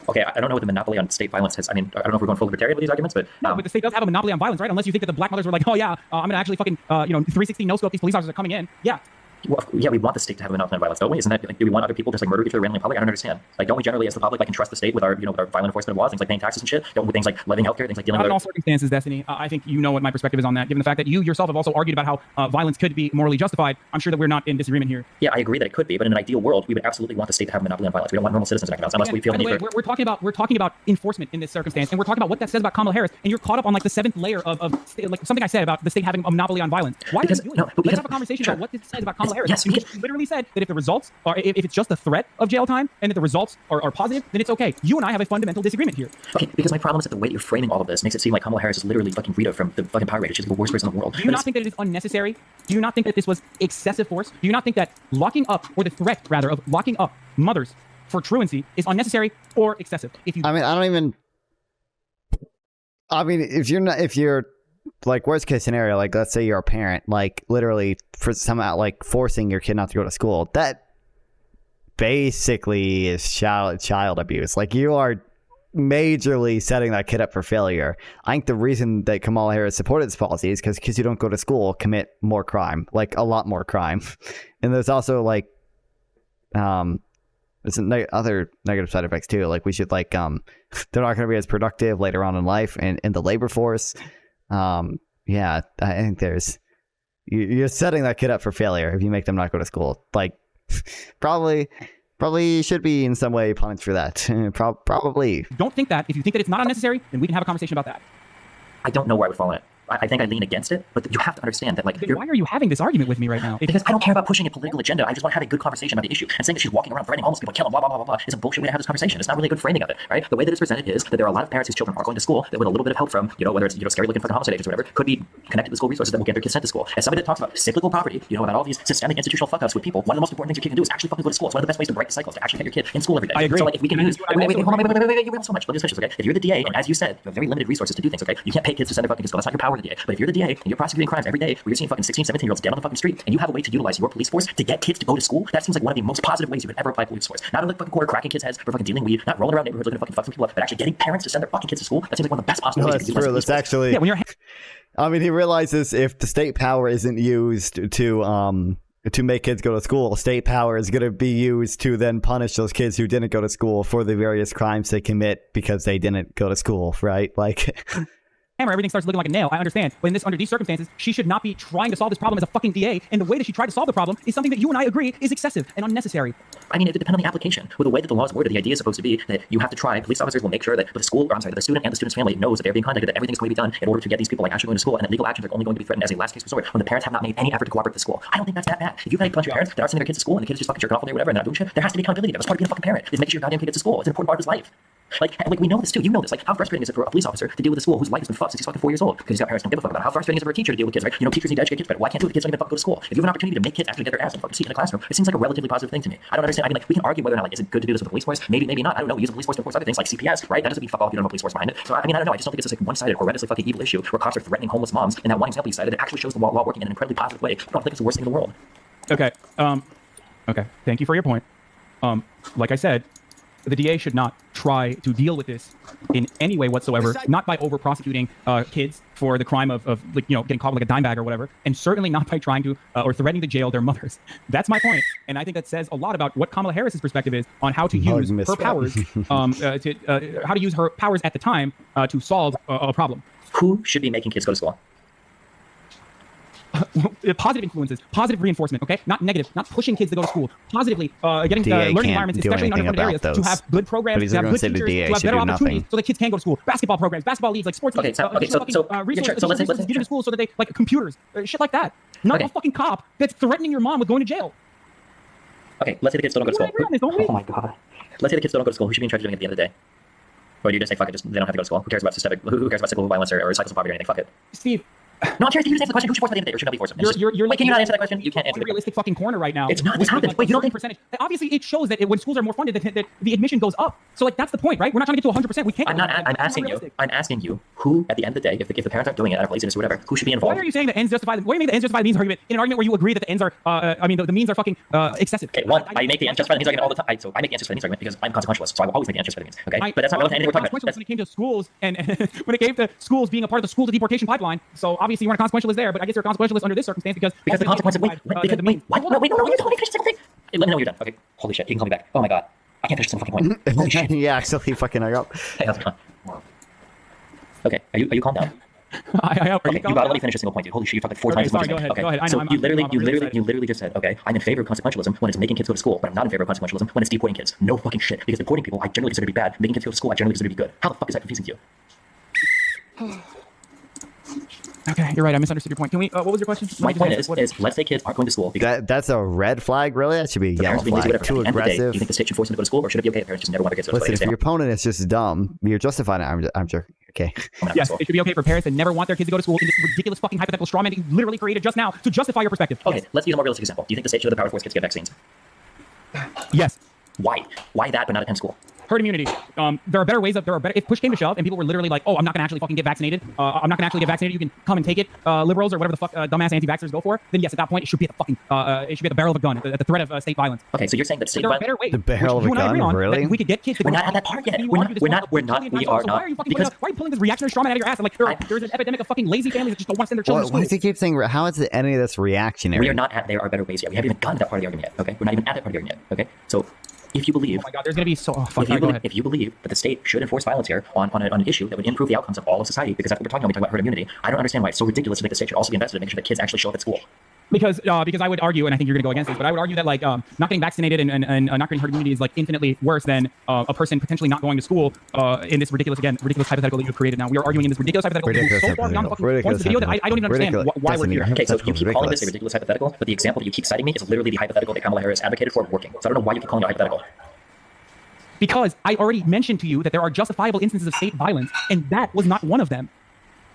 [SPEAKER 1] Okay, I don't know what the monopoly on state violence has. I don't know if we're going full libertarian with these arguments, but...
[SPEAKER 3] No, but the state does have a monopoly on violence, right? Unless you think that the black mothers were like, oh yeah, I'm going to actually fucking, 360 no-scope, these police officers are coming in. Yeah.
[SPEAKER 1] Well, yeah, we want the state to have a monopoly on violence, don't we? Isn't that, like, do we want other people just like murder each other randomly in public? I don't understand. Like, don't we generally, as the public, like, entrust the state with our, with our violent enforcement of laws, things like paying taxes and shit? Don't we things like levying healthcare, things like dealing with...
[SPEAKER 3] Not in all circumstances, Destiny. I think you know what my perspective is on that. Given the fact that you yourself have also argued about how violence could be morally justified, I'm sure that we're not in disagreement here.
[SPEAKER 1] Yeah, I agree that it could be, but in an ideal world, we would absolutely want the state to have a monopoly on violence. We don't want normal citizens to act unless we feel the need for...
[SPEAKER 3] We're talking about enforcement in this circumstance, and we're talking about what that says about Kamala Harris, and you're caught up on like the 7th layer of like something I said about the state having a monopoly on violence. Why are you doing that? Let's have a conversation about what this says about Kamala Harris.
[SPEAKER 1] Yes,
[SPEAKER 3] you literally said that if the results are, if it's just a threat of jail time and that the results are positive, then it's okay. You and I have a fundamental disagreement here.
[SPEAKER 1] Okay, because my problem is that the way that you're framing all of this makes it seem like Kamala Harris is literally fucking Rita from the fucking Power Rangers. She's the worst person in the world.
[SPEAKER 3] Do you not think that it is unnecessary? Do you not think that this was excessive force? Do you not think that locking up, or the threat rather of locking up mothers for truancy is unnecessary or excessive? If
[SPEAKER 2] you're like, worst case scenario, like, let's say you're a parent, like, literally for somehow like forcing your kid not to go to school, that basically is child abuse. Like, you are majorly setting that kid up for failure. I think the reason that Kamala Harris supported this policy is because kids who don't go to school commit more crime, like a lot more crime. And there's also like, there's other negative side effects too. Like we should like, they're not going to be as productive later on in life and in the labor force. Yeah, I think you're setting that kid up for failure if you make them not go to school. Like probably should be in some way punished for that. Probably.
[SPEAKER 3] Don't think that. If you think that it's not unnecessary, then we can have a conversation about that.
[SPEAKER 1] I don't know where I would fall on it. I think I lean against it, but you have to understand that, like,
[SPEAKER 3] why are you having this argument with me right now?
[SPEAKER 1] Because I don't care about pushing a political agenda. I just want to have a good conversation about the issue. And saying that she's walking around threatening homeless people, killing, blah, blah, blah, blah, blah, is a bullshit way to have this conversation. It's not really a good framing of it, right? The way that it's presented is that there are a lot of parents whose children are going to school that with a little bit of help from, whether it's, scary looking fucking homicide agents or whatever, could be connected to school resources that will get their kids sent to school. As somebody that talks about cyclical poverty, about all these systemic institutional fuck-ups with people, one of the most important things your kid can do is actually fucking go to school. It's one of the best ways to break the cycle is to actually get your kid in school every day.
[SPEAKER 3] I agree.
[SPEAKER 1] So, like, if we can use... Wait, you have so much. Let me just finish this, okay? If you're the DA, and as you said, you have very limited resources to do things, okay? You can't pay kids to send their fucking kids to school. That's not your power, the DA. But if you're the DA, and you're prosecuting crimes every day where you're seeing fucking 16, 17-year-olds dead on the fucking street, and you have a way to utilize your police force to get kids to go to school, that seems like one of the most positive ways you could ever apply police force. Not only fucking quarter cracking kids' heads for fucking dealing weed, not rolling around neighborhoods looking to fucking fuck some people up, but actually getting parents to send their fucking kids to school. That seems like one of the best possible ways
[SPEAKER 2] That's
[SPEAKER 1] you can
[SPEAKER 2] true.
[SPEAKER 1] utilize
[SPEAKER 2] That's actually...
[SPEAKER 3] Yeah, when you're...
[SPEAKER 2] I mean, he realizes if the state power isn't used to make kids go to school, state power is going to be used to then punish those kids who didn't go to school for the various crimes they commit because they didn't go to school, right? Like...
[SPEAKER 3] hammer, everything starts looking like a nail. I understand. But under these circumstances, she should not be trying to solve this problem as a fucking DA. And the way that she tried to solve the problem is something that you and I agree is excessive and unnecessary.
[SPEAKER 1] I mean, it depends on the application. With the way that the law is worded, the idea is supposed to be that you have to try. Police officers will make sure that the student and the student's family knows that they're being contacted, that everything's going to be done in order to get these people actually going to school, and that legal actions are only going to be threatened as a last case resort when the parents have not made any effort to cooperate with the school. I don't think that's that bad. If you've had a bunch of parents that are sending their kids to school and the kids just fucking jerking off all day, whatever, and they're not doing shit, there has to be accountability. That's part of being a fucking parent. Is making sure your goddamn kid gets to school. It's an important part of his life. Like we know this too. You know this. Like, how frustrating is it for a police officer to deal with a school whose life has been fucked since he's fucking 4 years old because he's got parents who don't give a fuck about it? How frustrating is it for a teacher to deal with kids, right? Teachers need to educate kids better. Why can't the kids don't even fucking go to school? If you have an opportunity to make kids actually get their ass and fucking seat in a classroom, it seems like a relatively positive thing to me. I don't understand. I mean, like, we can argue whether or not, like, is it good to do this with the police force? Maybe not. I don't know. We use the police force to enforce other things like CPS, right? That doesn't mean fuck all if you don't have a police force behind it. So I mean, I don't know. I just don't think it's just like one-sided, horrendously fucking evil issue where cops are threatening homeless moms. And that one example you cited, it actually shows the law working in an incredibly positive way. I don't think it's the worst thing in the world.
[SPEAKER 3] Okay. Okay. Thank you for your point. Like I said, the DA should not try to deal with this in any way whatsoever, not by over prosecuting kids for the crime of like, getting caught with like a dime bag or whatever, and certainly not by trying to or threatening to jail their mothers. That's my point, and I think that says a lot about what Kamala Harris's perspective is on how to use her powers, how to use her powers at the time to solve a problem.
[SPEAKER 1] Who should be making kids go to school?
[SPEAKER 3] Positive influences, positive reinforcement, okay? Not negative, not pushing kids to go to school. Positively getting learning environments, especially in underfunded areas, to have good programs, to have good teachers, to have better opportunities so that kids can go to school. Basketball programs, basketball leagues, like sports leagues, resources given to schools so that they, like, computers, shit like that. Not a fucking cop that's threatening your mom with going to jail.
[SPEAKER 1] Okay, let's say the kids still don't go to school. Oh my god. Let's say the kids still don't go to school. Who should be in charge of doing it at the end of the day? Or do you just say, fuck it, they don't have to go to school? Who cares about who cares about cyclical violence or cycles of poverty or anything? Fuck it.
[SPEAKER 3] Steve.
[SPEAKER 1] No, I'm curious. You just answer the question. Who should force by the end of the day, or should not be forced? Wait, can you not answer that question? You can't answer the
[SPEAKER 3] realistic fucking corner right now.
[SPEAKER 1] It's not. This happens. Wait, you don't think
[SPEAKER 3] percentage? Obviously, it shows that when schools are more funded, that the admission goes up. So, like, that's the point, right? We're not trying to get to 100%. We can't.
[SPEAKER 1] I'm asking you. Who, at the end of the day, if the parents aren't doing it out of laziness or whatever, who should be involved?
[SPEAKER 3] Why are you saying the ends justify? Why are you making the ends justify the means argument in an argument where you agree that the ends are? The means are fucking excessive.
[SPEAKER 1] Okay, one, I make the ends justify the means argument all the time. So I make the ends justify the means argument because I'm a consequentialist. So I will always make the ends justify the means. Okay, but that's not relevant to anything we're talking about.
[SPEAKER 3] When it came to schools and when it came to schools being a part of the school to deportation pipeline, so obviously you weren't a consequentialist there, but I guess you're a consequentialist under this circumstance because
[SPEAKER 1] the consequence of wait, no, you don't let me finish the single thing. Let me know when you're done. Okay, holy shit, you can call me back. Oh my god, I can't finish some fucking point. Holy shit.
[SPEAKER 2] Yeah, actually fucking hung up.
[SPEAKER 1] Hey, how's it going? Okay, are you calm down?
[SPEAKER 3] Okay,
[SPEAKER 1] you gotta let me finish a single point, dude. Holy shit, you talked like 4 times.
[SPEAKER 3] Sorry, go ahead.
[SPEAKER 1] Okay, so you literally just said, okay, I'm in favor of consequentialism when it's making kids go to school, but I'm not in favor of consequentialism when it's deporting kids. No fucking shit, because deporting people I generally consider to be bad. Making kids go to school I generally consider to be good. How the fuck is that confusing to you?
[SPEAKER 3] Okay, you're right. I misunderstood your point. Can we? What was your question?
[SPEAKER 1] My point is let's say kids aren't going to school.
[SPEAKER 2] That's a red flag, really. That should be a yellow flag. Too aggressive.
[SPEAKER 1] Do you think the state should force them to go to school, or should it be okay if parents just never want their kids to go to school?
[SPEAKER 2] Listen, if your opponent is just dumb, you're justifying it. I'm sure. Okay.
[SPEAKER 3] Yes, it should be okay for parents that never want their kids to go to school in this ridiculous fucking hypothetical straw man that you literally created just now to justify your perspective.
[SPEAKER 1] Okay, let's use a more realistic example. Do you think the state should have the power to force kids to get vaccines?
[SPEAKER 3] Yes.
[SPEAKER 1] Why? Why that, but not attend school?
[SPEAKER 3] herd immunity. There are better ways if push came to shove and people were literally like, oh, I'm not gonna actually fucking get vaccinated. I'm not gonna actually get vaccinated. You can come and take it, liberals or whatever the fuck dumbass anti-vaxxers go for. Then yes, at that point it should be at the fucking it should be at the barrel of a gun, at the threat of state violence.
[SPEAKER 1] Okay, so you're saying that state
[SPEAKER 3] there are
[SPEAKER 1] violence.
[SPEAKER 3] better ways.
[SPEAKER 2] The barrel of a gun, really?
[SPEAKER 3] We could get kids.
[SPEAKER 1] We're not at that part yet. We're not. We are not.
[SPEAKER 3] Why are you pulling this reactionary straw man out of your ass? Like there's an epidemic of fucking lazy families that just don't want to send their children to school.
[SPEAKER 2] Why does he keep saying? How is any of this reactionary?
[SPEAKER 1] We are not at there are better ways yet. We haven't even gotten to that part of the argument yet. Okay, we're not even at that part of the argument yet. Okay, so if you believe,
[SPEAKER 3] oh my God, there's gonna be so. Oh, fuck,
[SPEAKER 1] if you believe that the state should enforce violence here on an issue that would improve the outcomes of all of society, because that's what we're talking about when we talk about herd immunity, I don't understand why it's so ridiculous to think the state should also be invested in making sure that kids actually show up at school.
[SPEAKER 3] Because I would argue, and I think you're going to go against this, but I would argue that like not getting vaccinated and not getting herd immunity is like infinitely worse than a person potentially not going to school in this ridiculous hypothetical that you've created. Now we are arguing in this ridiculous hypothetical that goes so far beyond the fucking points of the video that I don't even understand why we're here.
[SPEAKER 1] Okay, so you keep calling this a ridiculous hypothetical, but the example that you keep citing me is literally the hypothetical that Kamala Harris advocated for working. So I don't know why you keep calling it a hypothetical.
[SPEAKER 3] Because I already mentioned to you that there are justifiable instances of state violence, and that was not one of them.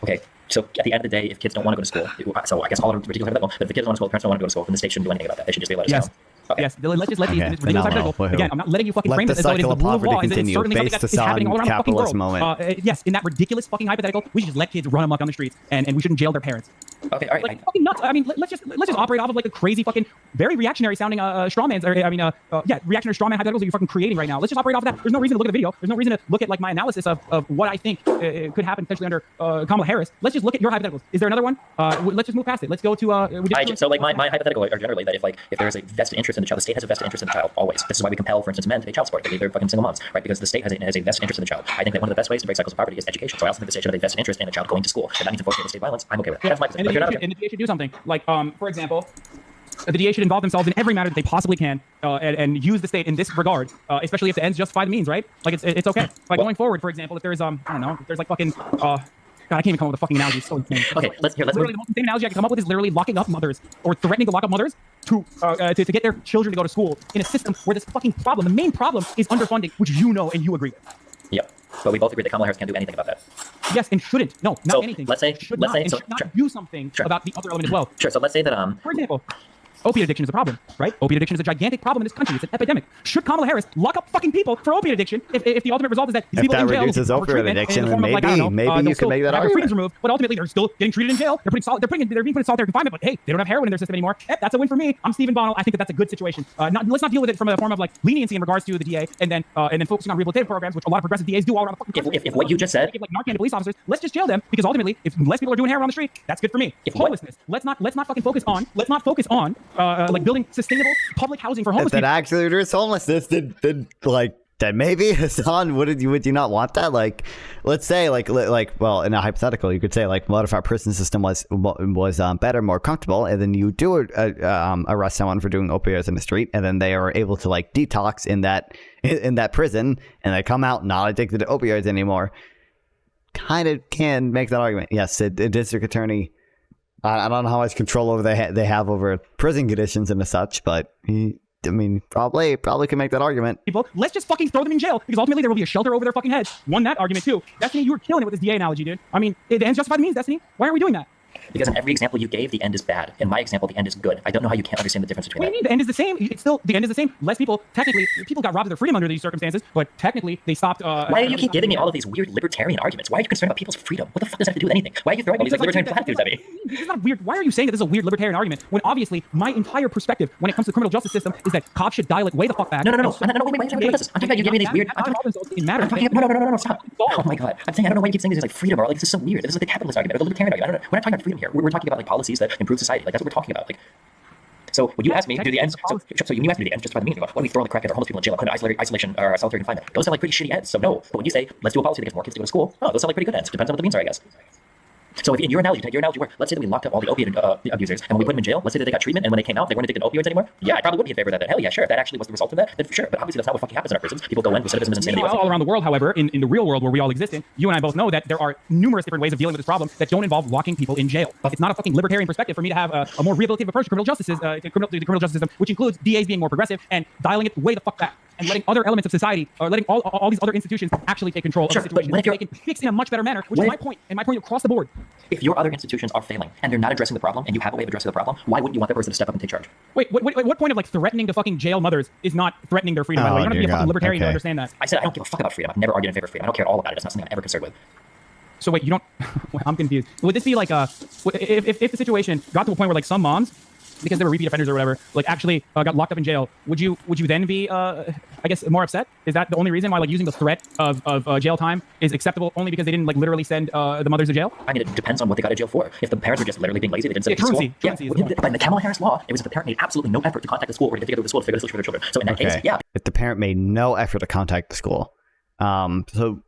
[SPEAKER 1] Okay. So at the end of the day, if kids don't want to go to school, so I guess all of ridiculous hypothetical, but if the kids don't want to go, parents don't want to go to school, then the state shouldn't do anything about that. They should just be let us know. Okay.
[SPEAKER 3] Yes, let's just let these ridiculous hypothetical. Again, I'm not letting you fucking frame this as though it is the rule of law. It's certainly something that is happening all around the fucking world. Yes, in that ridiculous fucking hypothetical, we should just let kids run amok on the streets, and we shouldn't jail their parents.
[SPEAKER 1] Okay, all right.
[SPEAKER 3] Like fucking nuts. I mean, let's just operate off of like a crazy fucking, very reactionary sounding strawmans. Reactionary strawman hypotheticals that you're fucking creating right now. Let's just operate off of that. There's no reason to look at the video. There's no reason to look at like my analysis of what I think could happen potentially under Kamala Harris. Let's just look at your hypotheticals. Is there another one? Let's just move past it. Let's go to.
[SPEAKER 1] So like my hypothetical are generally that if there is a vested interest in the child, the state has a vested interest in the child always. This is why we compel, for instance, men to pay child support. They leave their fucking single moms, right? Because the state has a vested interest in the child. I think that one of the best ways to break cycles of poverty is education. So I also think the state should have a vested interest in a child going to school. If that means enforcing state violence, I'm okay with it. That's my position.
[SPEAKER 3] And the DA should do something. Like, for example, the DA should involve themselves in every matter that they possibly can and use the state in this regard, especially if the ends justify the means, right? Like, it's okay. Like, going forward, for example, if there's, I don't know, if there's like fucking, God, I can't even come up with a fucking analogy. It's so insane.
[SPEAKER 1] Okay, let's
[SPEAKER 3] literally, the most insane analogy I can come up with is literally locking up mothers or threatening to lock up mothers to get their children to go to school in a system where this fucking problem, the main problem, is underfunding, which you know and you agree with.
[SPEAKER 1] Yep. But we both agree that Kamala Harris can't do anything about that.
[SPEAKER 3] Yes, and shouldn't. No, not anything.
[SPEAKER 1] Let's say,
[SPEAKER 3] should not do something about the other element as well.
[SPEAKER 1] Sure. So let's say that
[SPEAKER 3] for example, opiate addiction is a problem, right? Opiate addiction is a gigantic problem in this country. It's an epidemic. Should Kamala Harris lock up fucking people for opiate addiction if the ultimate result is that these people in jail
[SPEAKER 2] reduces opioid addiction, then maybe you could make that argument.
[SPEAKER 3] Freedoms removed, but ultimately they're still getting treated in jail. They're being put in solitary confinement, but hey, they don't have heroin in their system anymore. That's a win for me. I'm Stephen Bonnell. I think that's a good situation. Let's not deal with it from a form of like leniency in regards to the DA, and then focusing on rehabilitative programs, which a lot of progressive DAs do all around the fucking country.
[SPEAKER 1] If what you just said,
[SPEAKER 3] like Narcan to police officers, let's just jail them because ultimately, if less people are doing heroin on the street, that's good for me. Homelessness. Let's not fucking focus on. Let's not focus on like building sustainable public housing for homeless people.
[SPEAKER 2] That actually reduces homelessness, then maybe Hasan, would you not want that? Like, let's say well, in a hypothetical, you could say like, what if our prison system was better, more comfortable, and then you do arrest someone for doing opioids in the street, and then they are able to like detox in that prison, and they come out not addicted to opioids anymore. Kind of can make that argument. Yes, a district attorney. I don't know how much control over they have over prison conditions and such, but probably can make that argument.
[SPEAKER 3] People, let's just fucking throw them in jail because ultimately there will be a shelter over their fucking heads. Won that argument too. Destiny, you were killing it with this DA analogy, dude. I mean, the ends justify the means, Destiny. Why are we doing that?
[SPEAKER 1] Because in every example you gave, the end is bad. In my example, the end is good. I don't know how you can't understand the difference between
[SPEAKER 3] that. What do you mean? The end is the same. It's still, the end is the same. Less people, technically, people got robbed of their freedom under these circumstances, but technically they stopped.
[SPEAKER 1] Why do you keep giving me all of these weird libertarian arguments? Why are you concerned about people's freedom? What the fuck does that have to do with anything? Why are you throwing all these like libertarian platitudes at me?
[SPEAKER 3] This is not weird. Why are you saying that this is a weird libertarian argument when obviously my entire perspective when it comes to the criminal justice system is that cops should dial it way the fuck back?
[SPEAKER 1] No, wait, I'm talking about you giving me these weird. No, stop. Oh my god. I'm saying I don't know why you keep saying this is like freedom or like this is so weird. This is like the capitalist argument or the libertarian argument. I don't know. We're not talking about freedom here. We're talking about like policies that improve society. Like that's what we're talking about. Like, so when you ask me, do the ends? So when you ask me the ends justify the means? What do we throw the crack at homeless people in jail, put in isolation or solitary confinement? Those sound like pretty shitty ends. So no. But when you say let's do a policy that gets more kids to go to school, oh, those sound like pretty good ends. Depends on what the means are, I guess. So if in your analogy were, let's say that we locked up all the opiate abusers, and when we put them in jail, let's say that they got treatment, and when they came out, they weren't addicted to opioids anymore. Yeah, I probably would be in favor of that. Then. Hell yeah, sure. If that actually was the result of that, then for sure. But obviously that's not what fucking happens in our prisons. People go in, recidivism is insanity.
[SPEAKER 3] All around the world, however, in the real world where we all exist in, you and I both know that there are numerous different ways of dealing with this problem that don't involve locking people in jail. It's not a fucking libertarian perspective for me to have a more rehabilitative approach to criminal justice, criminal justice system, which includes DAs being more progressive and dialing it way the fuck back. and letting other elements of society, or letting all these other institutions actually take control of the situation. They can fix in a much better manner, which is my point, and my point across the board.
[SPEAKER 1] If your other institutions are failing and they're not addressing the problem, and you have a way of addressing the problem, why wouldn't you want that person to step up and take charge?
[SPEAKER 3] Wait, what point of like threatening to fucking jail mothers is not threatening their freedom? By the way, you don't have to be a fucking libertarian to understand that.
[SPEAKER 1] I said I don't give a fuck about freedom. I've never argued in favor of freedom. I don't care at all about it. It's not something I'm ever concerned with.
[SPEAKER 3] So wait, you don't? Well, I'm confused. Would this be like if the situation got to a point where like some moms, because they were repeat offenders or whatever, like actually got locked up in jail, would you then be I guess more upset? Is that the only reason why like using the threat of jail time is acceptable, only because they didn't like literally send the mothers to jail?
[SPEAKER 1] I mean, it depends on what they got to jail for. If the parents were just literally being lazy, they didn't send them to school.
[SPEAKER 3] Truancy.
[SPEAKER 1] By the Kamala Harris law, it was if the parent made absolutely no effort to contact the school or to get together with the school to figure the solution for their children. So in that case, yeah.
[SPEAKER 2] If the parent made no effort to contact the school, so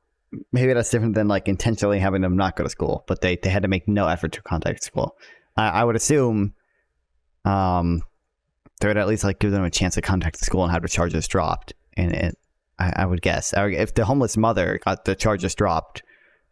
[SPEAKER 2] maybe that's different than like intentionally having them not go to school, but they had to make no effort to contact the school. I would assume they would at least like give them a chance to contact the school and have the charges dropped. And I would guess if the homeless mother got the charges dropped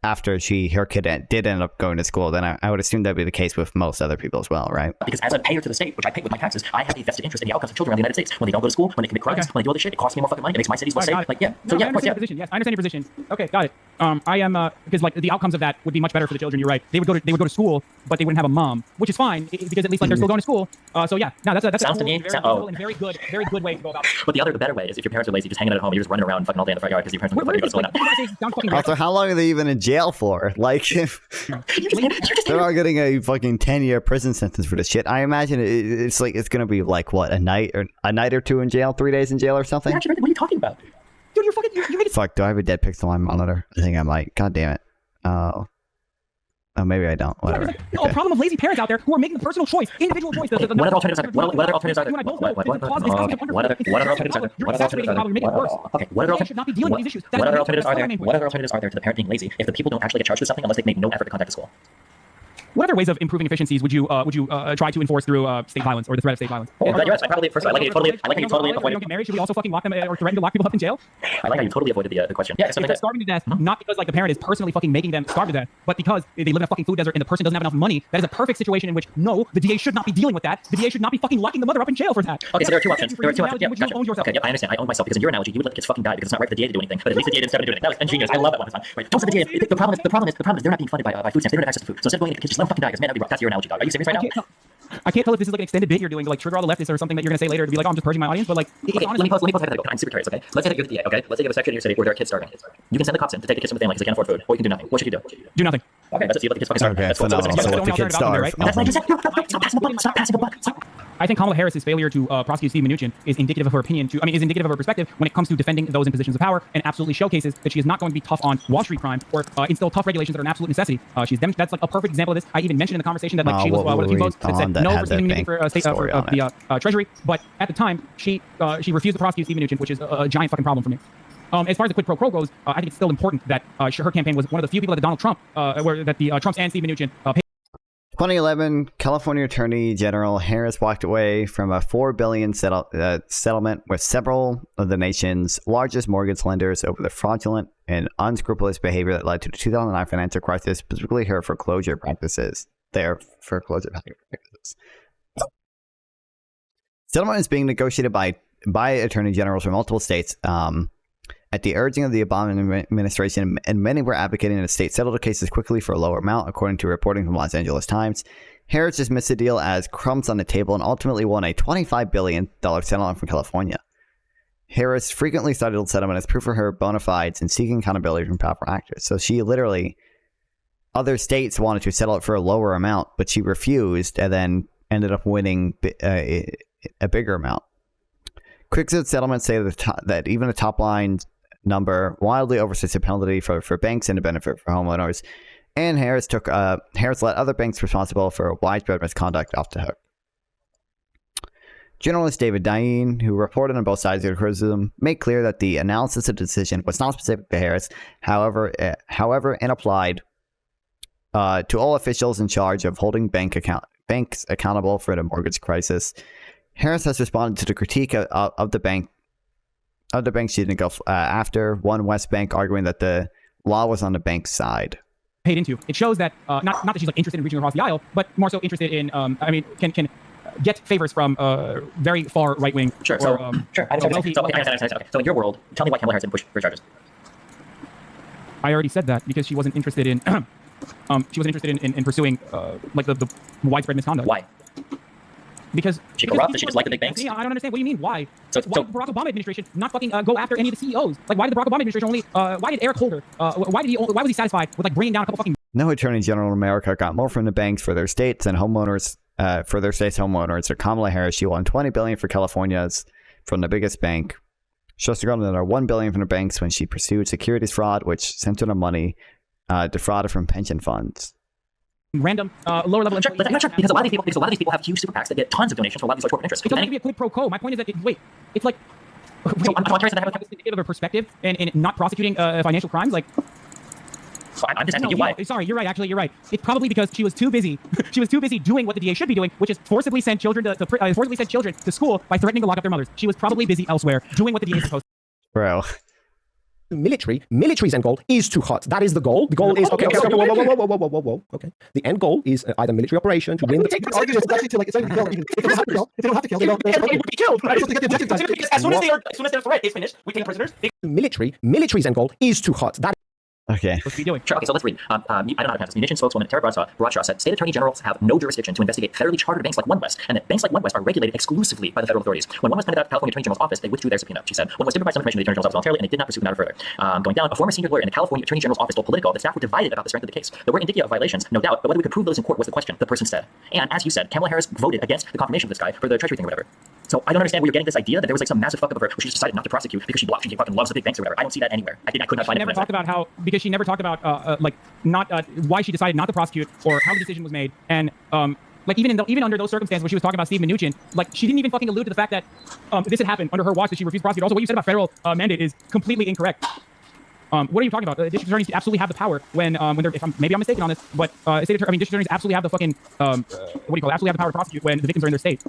[SPEAKER 2] after her kid did end up going to school, then I would assume that'd be the case with most other people as well, right?
[SPEAKER 1] Because as a payer to the state, which I pay with my taxes, I have a vested interest in the outcomes of children around the United States. When they don't go to school, when they commit crimes, when they do all this shit, it costs me more fucking money. It makes my cities more safe. Like, yeah.
[SPEAKER 3] So, I understand your position. Yes, I understand your position. Okay, got it. I am because like the outcomes of that would be much better for the children. You're right. They would go to school, but they wouldn't have a mom, which is fine because at least like they're still going to school. So yeah, no, that's
[SPEAKER 1] sounds
[SPEAKER 3] a
[SPEAKER 1] to me
[SPEAKER 3] and very good way to go about it.
[SPEAKER 1] But the better way is if your parents are lazy, just hanging out at home, you're just running around fucking all day in the front yard because your parents wouldn't go to school.
[SPEAKER 2] Also, how long are they even in jail for? Like, if they're all getting a fucking 10-year prison sentence for this shit, I imagine it's gonna be like what, a night or two in jail, 3 days in jail or something.
[SPEAKER 1] What are you talking about?
[SPEAKER 3] Dude, you're making...
[SPEAKER 2] Fuck, do I have a dead pixel on my monitor? I think I might. God damn it. Oh, maybe I don't. Whatever.
[SPEAKER 3] No, a problem of lazy parents out there who are making the personal choice, individual choice.
[SPEAKER 1] What other alternatives are there? What other alternatives are there? What other alternatives are there? What other alternatives are there? Okay, what other alternatives are there? What other alternatives are there to the parent being lazy if the people don't actually get charged with something unless they make no effort to contact the school?
[SPEAKER 3] What other ways of improving efficiencies would you try to enforce through state violence or the threat of state violence?
[SPEAKER 1] Well, you're right. I like how you totally avoided.
[SPEAKER 3] Don't get married. Should we also fucking lock them or threaten to lock people up in jail?
[SPEAKER 1] I like how you totally avoided the question. Yeah,
[SPEAKER 3] if they're starving to death, not because like the parent is personally fucking making them starve to death, but because they live in a fucking food desert and the person doesn't have enough money. That is a perfect situation in which no, the DA should not be dealing with that. The DA should not be fucking locking the mother up in jail for that.
[SPEAKER 1] Okay, so there are two options. Yeah, gotcha. Okay, yeah, I understand. I own myself because in your analogy, you would let the kids fucking die because it's not right for the DA to do anything. But at least the DA didn't step in and do anything. That was ingenious. I love that one. Right. Don't say the DA. The problem is they're not being funded by food stamps. They don't have access to food. So instead of going to kids, just let them fucking die because man, that'd be rough. That's your analogy, dog. Are you serious right now?
[SPEAKER 3] I can't tell if this is like an extended bit you're doing to like trigger all the leftists or something that you're gonna say later to be like, oh, I'm just purging my audience, but like,
[SPEAKER 1] okay, let me pose hypothetical. I'm super curious, okay? Let's say that you're the DA, okay? Let's say you have a section in your city where there are kids starving. You can send the cops in to take the kids from the family because they can't afford food, or you can do nothing. What should you do?
[SPEAKER 3] Do nothing.
[SPEAKER 1] Okay, that's it. So you let the kids fucking starve.
[SPEAKER 2] Okay, phenomenal. So let the kids starve.
[SPEAKER 1] That's what you said. Stop passing the buck.
[SPEAKER 3] I think Kamala Harris's failure to prosecute Steve Mnuchin is indicative of her is indicative of her perspective when it comes to defending those in positions of power, and absolutely showcases that she is not going to be tough on Wall Street crime or instill tough regulations that are an absolute necessity. That's like a perfect example of this. I even mentioned in the conversation that like she was one of the few votes that said no for Steve Mnuchin for the Treasury, but at the time she refused to prosecute Steve Mnuchin, which is a giant fucking problem for me. As far as the quid pro quo goes, I think it's still important that her campaign was one of the few people that Donald Trump, Trumps and Steve Mnuchin paid.
[SPEAKER 2] 2011, California Attorney General Harris walked away from a $4 billion settlement with several of the nation's largest mortgage lenders over the fraudulent and unscrupulous behavior that led to the 2009 financial crisis, specifically her foreclosure practices. Settlement is being negotiated by attorney generals from multiple states. At the urging of the Obama administration, and many were advocating that the state settle the cases quickly for a lower amount, according to reporting from Los Angeles Times. Harris dismissed the deal as crumbs on the table and ultimately won a $25 billion settlement from California. Harris frequently cited the settlement as proof of her bona fides and seeking accountability from powerful actors. So she literally, other states wanted to settle it for a lower amount, but she refused and then ended up winning a bigger amount. Quick settlements say that even a top line number wildly overstates the penalty for banks and the benefit for homeowners. And Harris let other banks responsible for widespread misconduct off the hook. Journalist David Diane, who reported on both sides of the criticism, made clear that the analysis of the decision was not specific to Harris, however, and applied to all officials in charge of holding banks accountable for the mortgage crisis. Harris has responded to the critique of the bank. Other banks she didn't go after. One West Bank arguing that the law was on the bank's side. Paid
[SPEAKER 3] into. It shows that not that she's like interested in reaching across the aisle, but more so interested in. get favors from very far right wing.
[SPEAKER 1] Sure. So sure. I understand. So, okay, I understand. Okay. So in your world, tell me why Kamala Harris didn't push for charges.
[SPEAKER 3] I already said that because she wasn't interested in in pursuing like the widespread misconduct.
[SPEAKER 1] Why?
[SPEAKER 3] Because
[SPEAKER 1] she corrupt? Does she just like the big banks?
[SPEAKER 3] Yeah, I don't understand. What do you mean? Why?
[SPEAKER 1] So
[SPEAKER 3] why did the Barack Obama administration not fucking go after any of the CEOs? Like, why did the Barack Obama administration only? Why did Eric Holder? Why was he satisfied with like bringing down a couple fucking?
[SPEAKER 2] No attorney general in America got more from the banks for their states and homeowners. For their states' homeowners, so Kamala Harris, she won $20 billion for California's from the biggest bank. She also got another $1 billion from the banks when she pursued securities fraud, which sent her the money defrauded from pension funds.
[SPEAKER 3] Random lower level.
[SPEAKER 1] Sure, but I'm not sure because a lot of these people have huge super PACs that get tons of donations from a lot of these large corporate interests.
[SPEAKER 3] It doesn't have to be a quid pro quo. My point is that it's like.
[SPEAKER 1] So I'm curious that I have
[SPEAKER 3] a perspective in not prosecuting financial crimes, like.
[SPEAKER 1] So I'm just asking you why.
[SPEAKER 3] Sorry, you're right. Actually, you're right. It's probably because she was too busy. She was too busy doing what the DA should be doing, which is forcibly send children to school by threatening to lock up their mothers. She was probably busy elsewhere doing what the DA is supposed to.
[SPEAKER 2] Bro.
[SPEAKER 4] Military's end goal is to hurt. That is the goal. The goal is okay. Whoa. Okay. The end goal is either military operation to win.
[SPEAKER 5] Take the argument especially to like if they don't have to kill, if they don't have to kill, they would be killed. Right?
[SPEAKER 1] As soon as their threat is finished, we take prisoners.
[SPEAKER 4] Military's end goal is to hurt. That.
[SPEAKER 2] Okay.
[SPEAKER 3] Supposed to be doing.
[SPEAKER 1] Sure. Okay, so let's read. I don't know how to pronounce this. Munitions spokeswoman Tara Bradshaw said, state attorney generals have no jurisdiction to investigate federally chartered banks like OneWest, and that banks like OneWest are regulated exclusively by the federal authorities. When OneWest pointed out to the California Attorney General's office, they withdrew their subpoena. She said, OneWest did provide some information to the Attorney General's office voluntarily, and it did not pursue the matter further. Going down, a former senior lawyer in the California Attorney General's office told Politico that staff were divided about the strength of the case. There were indicia of violations, no doubt, but whether we could prove those in court was the question, the person said. And as you said, Kamala Harris voted against the confirmation of this guy for the Treasury thing or whatever. So I don't understand where you're getting this idea that there was like some massive fuck up of her where she just decided not to prosecute because she fucking loves the big banks or whatever. I don't see that anywhere. I could not find it.
[SPEAKER 3] Never talked about how because she never talked about why she decided not to prosecute or how the decision was made. And like even under those circumstances where she was talking about Steve Mnuchin, like she didn't even fucking allude to the fact that this had happened under her watch that she refused to prosecute. Also, what you said about federal mandate is completely incorrect. What are you talking about? District attorneys absolutely have the power when they're maybe I'm mistaken on this, but district attorneys absolutely have the fucking absolutely have the power to prosecute when the victims are in their state.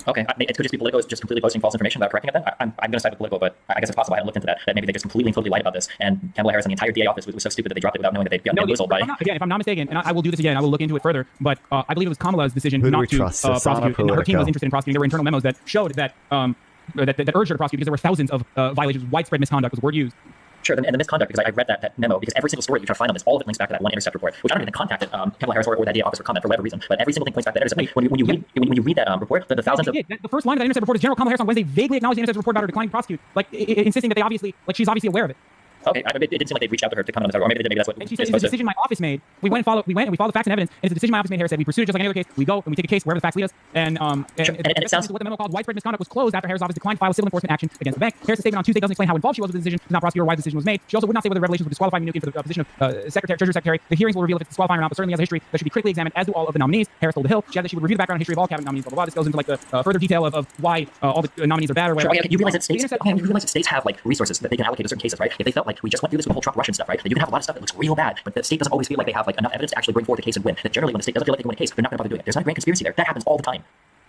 [SPEAKER 1] Okay, it could just be Politico is just completely posting false information without correcting it then. I'm going to side with Politico, but I guess it's possible. I hadn't looked into that. That maybe they just completely and totally lied about this, and Kamala Harris and the entire DA office was so stupid that they dropped it without knowing that they'd gotten bamboozled by.
[SPEAKER 3] Again, if I'm not mistaken, and I will do this again, I will look into it further, but I believe it was Kamala's decision not to prosecute, and her team was interested in prosecuting. There were internal memos that showed that that urged her to prosecute because there were thousands of violations, widespread misconduct was the word used.
[SPEAKER 1] Sure, and the misconduct, because I read that memo, because every single story you try to find on this, all of it links back to that one Intercept report, which I don't even contacted Kamala Harris or that DA office for comment for whatever reason, but every single thing points back to that Intercept. When you read that report, the thousands of...
[SPEAKER 3] The first line of that Intercept report is General Kamala Harris on Wednesday vaguely acknowledged the Intercept report about her declining to prosecute, like insisting that they obviously, like she's obviously aware of it.
[SPEAKER 1] Okay, it didn't seem like they reached out to her to comment on this, or maybe that's what.
[SPEAKER 3] And she said it's a decision my office made. We went and we followed the facts and evidence, and it's a decision my office made. Harris said we pursued it just like any other case. We go and we take a case wherever the facts lead us. And it sounds what the memo called widespread misconduct was closed after Harris' office declined to file civil enforcement action against the bank. Harris' statement on Tuesday doesn't explain how involved she was with the decision, does not prosecute or why the decision was made. She also would not say whether the revelations would disqualify Mnuchin for the position of Treasury Secretary. The hearings will reveal if it's disqualifying or not, but certainly has a history that should be critically examined, as do all of the nominees. Harris told The Hill she said that she would review the background and history of all cabinet nominees. Blah blah blah. This goes into like the further detail of why all the nominees are bad or whatever.
[SPEAKER 1] Sure, you realize that states have like resources that they can allocate to certain cases, right? If they felt like we just went through this with the whole Trump-Russian stuff, right? You can have a lot of stuff that looks real bad, but the state doesn't always feel like they have like enough evidence to actually bring forth a case and win. That generally, when the state doesn't feel like they can win a case, they're not going to bother doing it. There's not a grand conspiracy there. That happens all the time.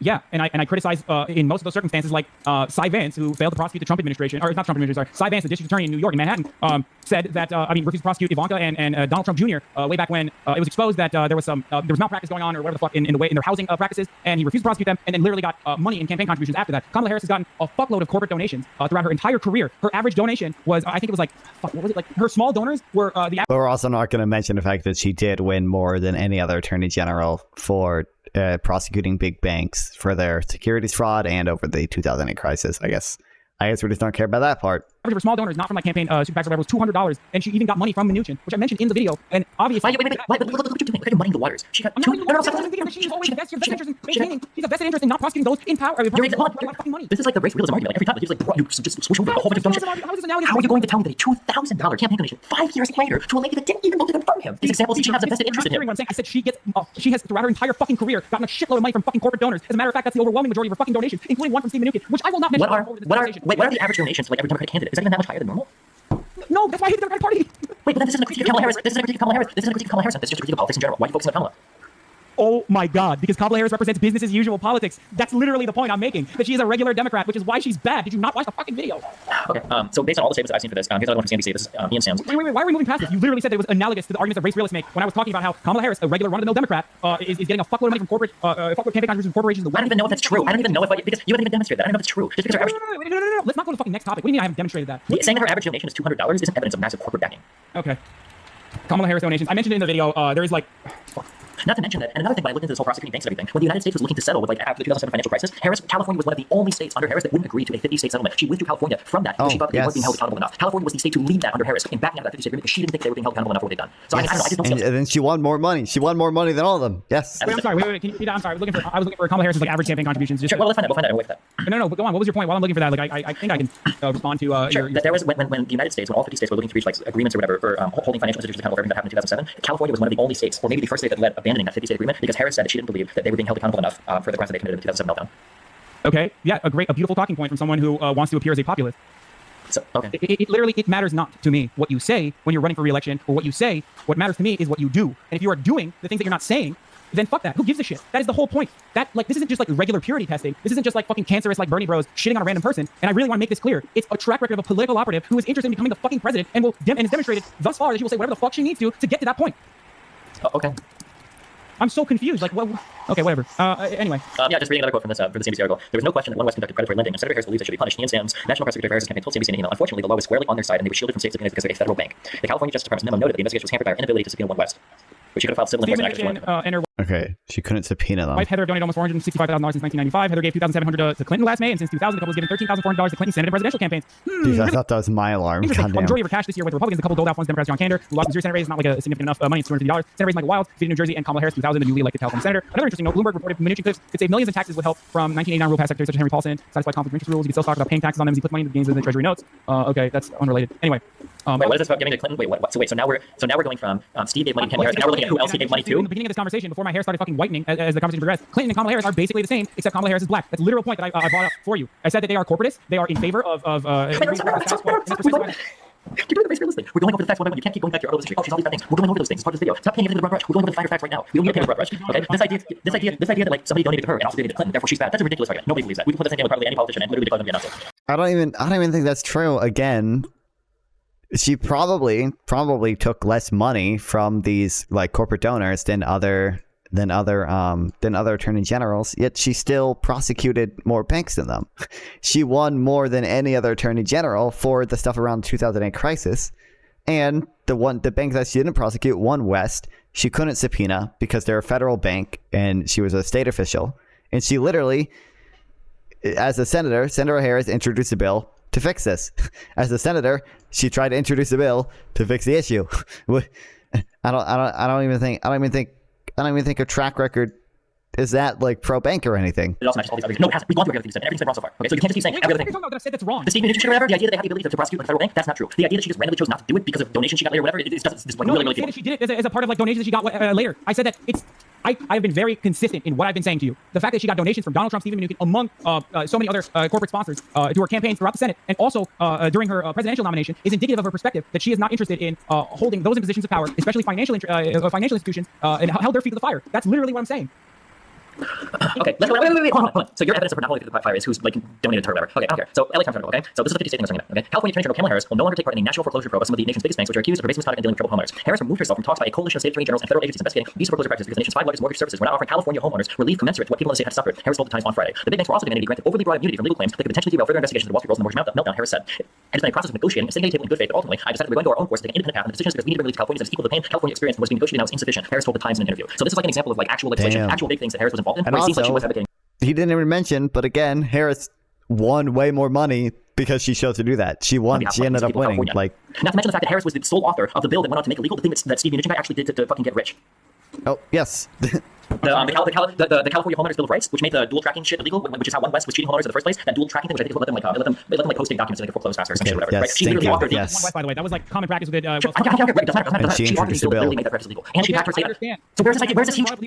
[SPEAKER 3] Yeah, and I criticize in most of those circumstances, like Cy Vance, who failed to prosecute the Trump administration, or not Trump administration, sorry, Cy Vance, the district attorney in New York, in Manhattan, said that refused to prosecute Ivanka and Donald Trump Jr. Way back when it was exposed that there was malpractice going on or whatever the fuck in their housing practices, and he refused to prosecute them, and then literally got money in campaign contributions after that. Kamala Harris has gotten a fuckload of corporate donations throughout her entire career. Her average donation was, I think it was like, what was it? Like her small donors were the.
[SPEAKER 2] But we're also not going to mention the fact that she did win more than any other attorney general for prosecuting big banks for their securities fraud and over the 2008 crisis. I guess we just don't care about that part.
[SPEAKER 3] Average for small donors, not from like campaign super PACs or whatever, was $200, and she even got money from Mnuchin, which I mentioned in the video. And obviously,
[SPEAKER 1] wait, look what you're doing. You're muddying the waters. She got two.
[SPEAKER 3] She's always vested interest in maintaining. She's a vested interest in not prosecuting those in power.
[SPEAKER 1] Fucking money. This is like the race realism argument. Like every time that he's like, you just switch over a whole bunch of donations. How are you going to tell me that a $2,000 campaign donation 5 years later to a lady that didn't even vote to confirm him? These examples, she has a vested interest in him.
[SPEAKER 3] I said she has throughout her entire fucking career gotten a shitload of money from fucking corporate donors. As a matter of fact, that's the overwhelming majority of her fucking donations, including one from Steve Mnuchin, which I will not mention.
[SPEAKER 1] What are the average donations for like every Democratic candidate? Is that even that much higher than normal?
[SPEAKER 3] No, that's why I hate the Democratic Party.
[SPEAKER 1] Wait, but then this isn't a critique of Kamala Harris. This isn't a critique of Kamala Harris. This is a critique of Kamala Harris. This is just a critique of politics in general. Why are you focusing on Kamala?
[SPEAKER 3] Oh my God, because Kamala Harris represents business as usual politics. That's literally the point I'm making, that she is a regular Democrat, which is why she's bad. Did you not watch the fucking video?
[SPEAKER 1] Okay, so based on all the statements that I've seen for this, here's another one from CNBC. This is Ian Sams.
[SPEAKER 3] Wait, why are we moving past this? You literally said that it was analogous to the arguments that race realists make when I was talking about how Kamala Harris, a regular run-of-the-mill Democrat, is getting a fuckload of money from corporate, fuckload campaign contributions from corporations.
[SPEAKER 1] I don't even know if that's true. I don't even know if because you haven't even demonstrated that. I don't know if it's true. Just because our average,
[SPEAKER 3] No. Let's not go to the fucking next topic. What do you mean I haven't demonstrated that?
[SPEAKER 1] saying that her average donation is $200 isn't evidence of massive corporate backing.
[SPEAKER 3] Okay. Kamala Harris donations. I mentioned it in the video. There is like.
[SPEAKER 1] Not to mention that, and another thing, when I looked into this whole prosecuting banks and everything, when the United States was looking to settle with, like, after the 2007 financial crisis, California was one of the only states under Harris that wouldn't agree to a 50-state settlement. She withdrew California from that because she thought that they weren't being held accountable enough. California was the state to lead that under Harris in backing out of that 50-state agreement because she didn't think they were being held accountable enough for what they'd done. So, I mean, I don't know, I just don't see
[SPEAKER 2] and then she won more money. She won more money than all of them. Yes.
[SPEAKER 3] Wait, I'm sorry. Wait. Can you, I'm sorry. I was looking for Kamala Harris's like average campaign contributions.
[SPEAKER 1] Sure, well, let's find that. We'll find that. We'll wait for that.
[SPEAKER 3] No, but go on. What was your point? While I'm looking for that, like I think I can respond to
[SPEAKER 1] sure. That there was when the United States, when all 50 states were looking to reach like agreements or whatever for holding financial institutions accountable for everything that happened in 2007, California was one of the only states, or maybe the first state that led abandoning that 50-state agreement because Harris said that she didn't believe that they were being held accountable enough for the crimes that they committed in the 2007 meltdown.
[SPEAKER 3] Okay, yeah, a beautiful talking point from someone who wants to appear as a populist.
[SPEAKER 1] So, okay.
[SPEAKER 3] It literally matters not to me what you say when you're running for re-election or what you say. What matters to me is what you do. And if you are doing the things that you're not saying, then fuck that. Who gives a shit? That is the whole point. That, like, this isn't just like regular purity testing. This isn't just like fucking cancerous like Bernie bros shitting on a random person. And I really want to make this clear. It's a track record of a political operative who is interested in becoming the fucking president and has demonstrated thus far that she will say whatever the fuck she needs to get to that point.
[SPEAKER 1] Okay.
[SPEAKER 3] I'm so confused. Like, what? Okay, whatever. Anyway.
[SPEAKER 1] Yeah, just reading another quote from this for the CNBC article. There was no question that one West conducted predatory lending, and Senator Harris believes they should be punished. Ian Sams, National Press Secretary for Harris' campaign, told CNBC in an email, unfortunately, the law was squarely on their side, and they were shielded from state subpoenas because of a federal bank. The California Justice Department's memo noted that the investigation was hampered by our inability to subpoena One West, which she could have filed civil enforcement action.
[SPEAKER 2] Okay, she couldn't subpoena them.
[SPEAKER 3] Wife Heather donated almost $465,000 since 1995. Heather gave $2,700 to Clinton last May, and since 2000, the couple was given $13,400 to Clinton's Senate and presidential campaigns.
[SPEAKER 2] Jeez, I thought that was my alarm.
[SPEAKER 3] Interesting. Majority of her cash this year went to Republicans. The couple doled out funds to Democrats. John Kander, who lost Missouri Senate race, not like a significant enough money. It's $250. Senate race Michael Wild, defeated New Jersey, and Kamala Harris, 2000, the newly elected California senator. Another interesting note: Bloomberg reported Mnuchin clips could save millions in taxes with help from 1989 rule pass secretaries such as Henry Paulson, satisfy conflict of interest rules. You could still talk about paying taxes on them as he puts money into the gains of the Treasury notes. Okay, that's unrelated. Anyway.
[SPEAKER 1] Wait, what is this about giving to Clinton? Wait, what? So now we're going from Steve gave money to Kamala Harris, and now we're looking at who else he gave money to.
[SPEAKER 3] In the beginning of this conversation, before my hair started fucking whitening as the conversation progressed, Clinton and Kamala Harris are basically the same, except Kamala Harris is black. That's a literal point that I brought up for you. I said that they are corporatists. They are in favor of.
[SPEAKER 1] You're doing the race realistically. We're going over the facts one by one. You can't keep going back to your other history. Oh, she's all these bad things. We're going over those things. It's part of this video. Stop paying everything to the broad brush. We're going over the finer facts right now. We don't need to pay the broad brush. Okay? This idea that like somebody donated to her and also donated to Clinton, therefore she's bad. That's a ridiculous argument. Nobody believes that. We can put the same thing with probably any politician and literally declare them to be a nonsense.
[SPEAKER 2] I don't even think that's true. Again, she probably took less money from these like corporate donors than other attorney generals, yet she still prosecuted more banks than them. She won more than any other attorney general for the stuff around the 2008 crisis. And the bank that she didn't prosecute, One West, she couldn't subpoena because they're a federal bank and she was a state official. And she literally, as a senator, Senator Harris introduced a bill to fix this. As a senator, she tried to introduce a bill to fix the issue. I don't even think her track record is that like pro bank or anything.
[SPEAKER 1] It also matches all these other things. No, it hasn't. We've gone through everything and everything's been wrong so far. Okay, so you can't just keep saying every other thing.
[SPEAKER 3] I said that's wrong.
[SPEAKER 1] The Steve Mnuchin shit or whatever, the idea that they had the ability to prosecute like a federal bank, that's not true. The idea that she just randomly chose not to do it because of donations she got later or whatever, it's like
[SPEAKER 3] no,
[SPEAKER 1] really, really
[SPEAKER 3] I said that she did it as a part of like donations that she got later. I said that I have been very consistent in what I've been saying to you. The fact that she got donations from Donald Trump, Stephen Mnuchin, among so many other corporate sponsors to her campaigns throughout the Senate, and also during her presidential nomination, is indicative of her perspective that she is not interested in holding those in positions of power, especially financial institutions, and held their feet to the fire. That's literally what I'm saying.
[SPEAKER 1] Okay, let's go. Wait, hold on. So your evidence of her not holding the fire is who's like donated to her, whatever. Okay, I don't care. So LA Times article. Okay, so this is a 50 statement I'm bringing up. Okay, California Attorney General Kamala Harris will no longer take part in a national foreclosure probe of some of the nation's biggest banks, which are accused of pervasive misconduct and dealing with troubled homeowners. Harris removed herself from talks by a coalition of state attorney generals and federal agencies investigating these foreclosure practices because the nation's 5 largest mortgage services were not offering California homeowners relief commensurate to what people in the state had suffered. Harris told the Times on Friday. The big banks were also demanding to be granted overly broad immunity from legal claims that could potentially derail further investigations of the Wall Street Rolls and the mortgage meltdown. Harris said, "It has been a process of negotiating and sitting at a table in good faith, but ultimately, I decided we're going to our own course to take an independent path, and the decision is because we need to bring relief to Californians that is equal to the pain California experienced and what's being negotiated now is insufficient." Harris told the Times in an interview. So this is like an example of like actual legislation, actual big things that Harris was involved in.
[SPEAKER 2] And
[SPEAKER 1] where it seems like she
[SPEAKER 2] also,
[SPEAKER 1] was advocating.
[SPEAKER 2] He didn't even mention, but again, Harris won way more money because she chose to do that. She won. She ended up winning. Like,
[SPEAKER 1] not to mention the fact that Harris was the sole author of the bill that went on to make illegal the thing that Steve Mnuchin guy actually did to fucking get rich.
[SPEAKER 2] oh yes.
[SPEAKER 1] The California Homeowners Bill of Rights, which made the dual tracking shit illegal, which is how One West was cheating homeowners in the first place. That dual tracking thing, which I think is what let them like posting documents so they could foreclose faster or some shit or whatever.
[SPEAKER 2] Yes,
[SPEAKER 1] right? She literally authored the.
[SPEAKER 3] One West, by the way, that was like common practice with it.
[SPEAKER 1] I don't care. It doesn't matter.
[SPEAKER 2] She
[SPEAKER 1] She authored
[SPEAKER 2] introduced
[SPEAKER 1] the
[SPEAKER 2] a
[SPEAKER 1] bill that
[SPEAKER 2] bill.
[SPEAKER 1] literally made that practice legal, and she backed her
[SPEAKER 3] I
[SPEAKER 1] statement.
[SPEAKER 3] understand.
[SPEAKER 1] So where's this idea? Where's this huge? I don't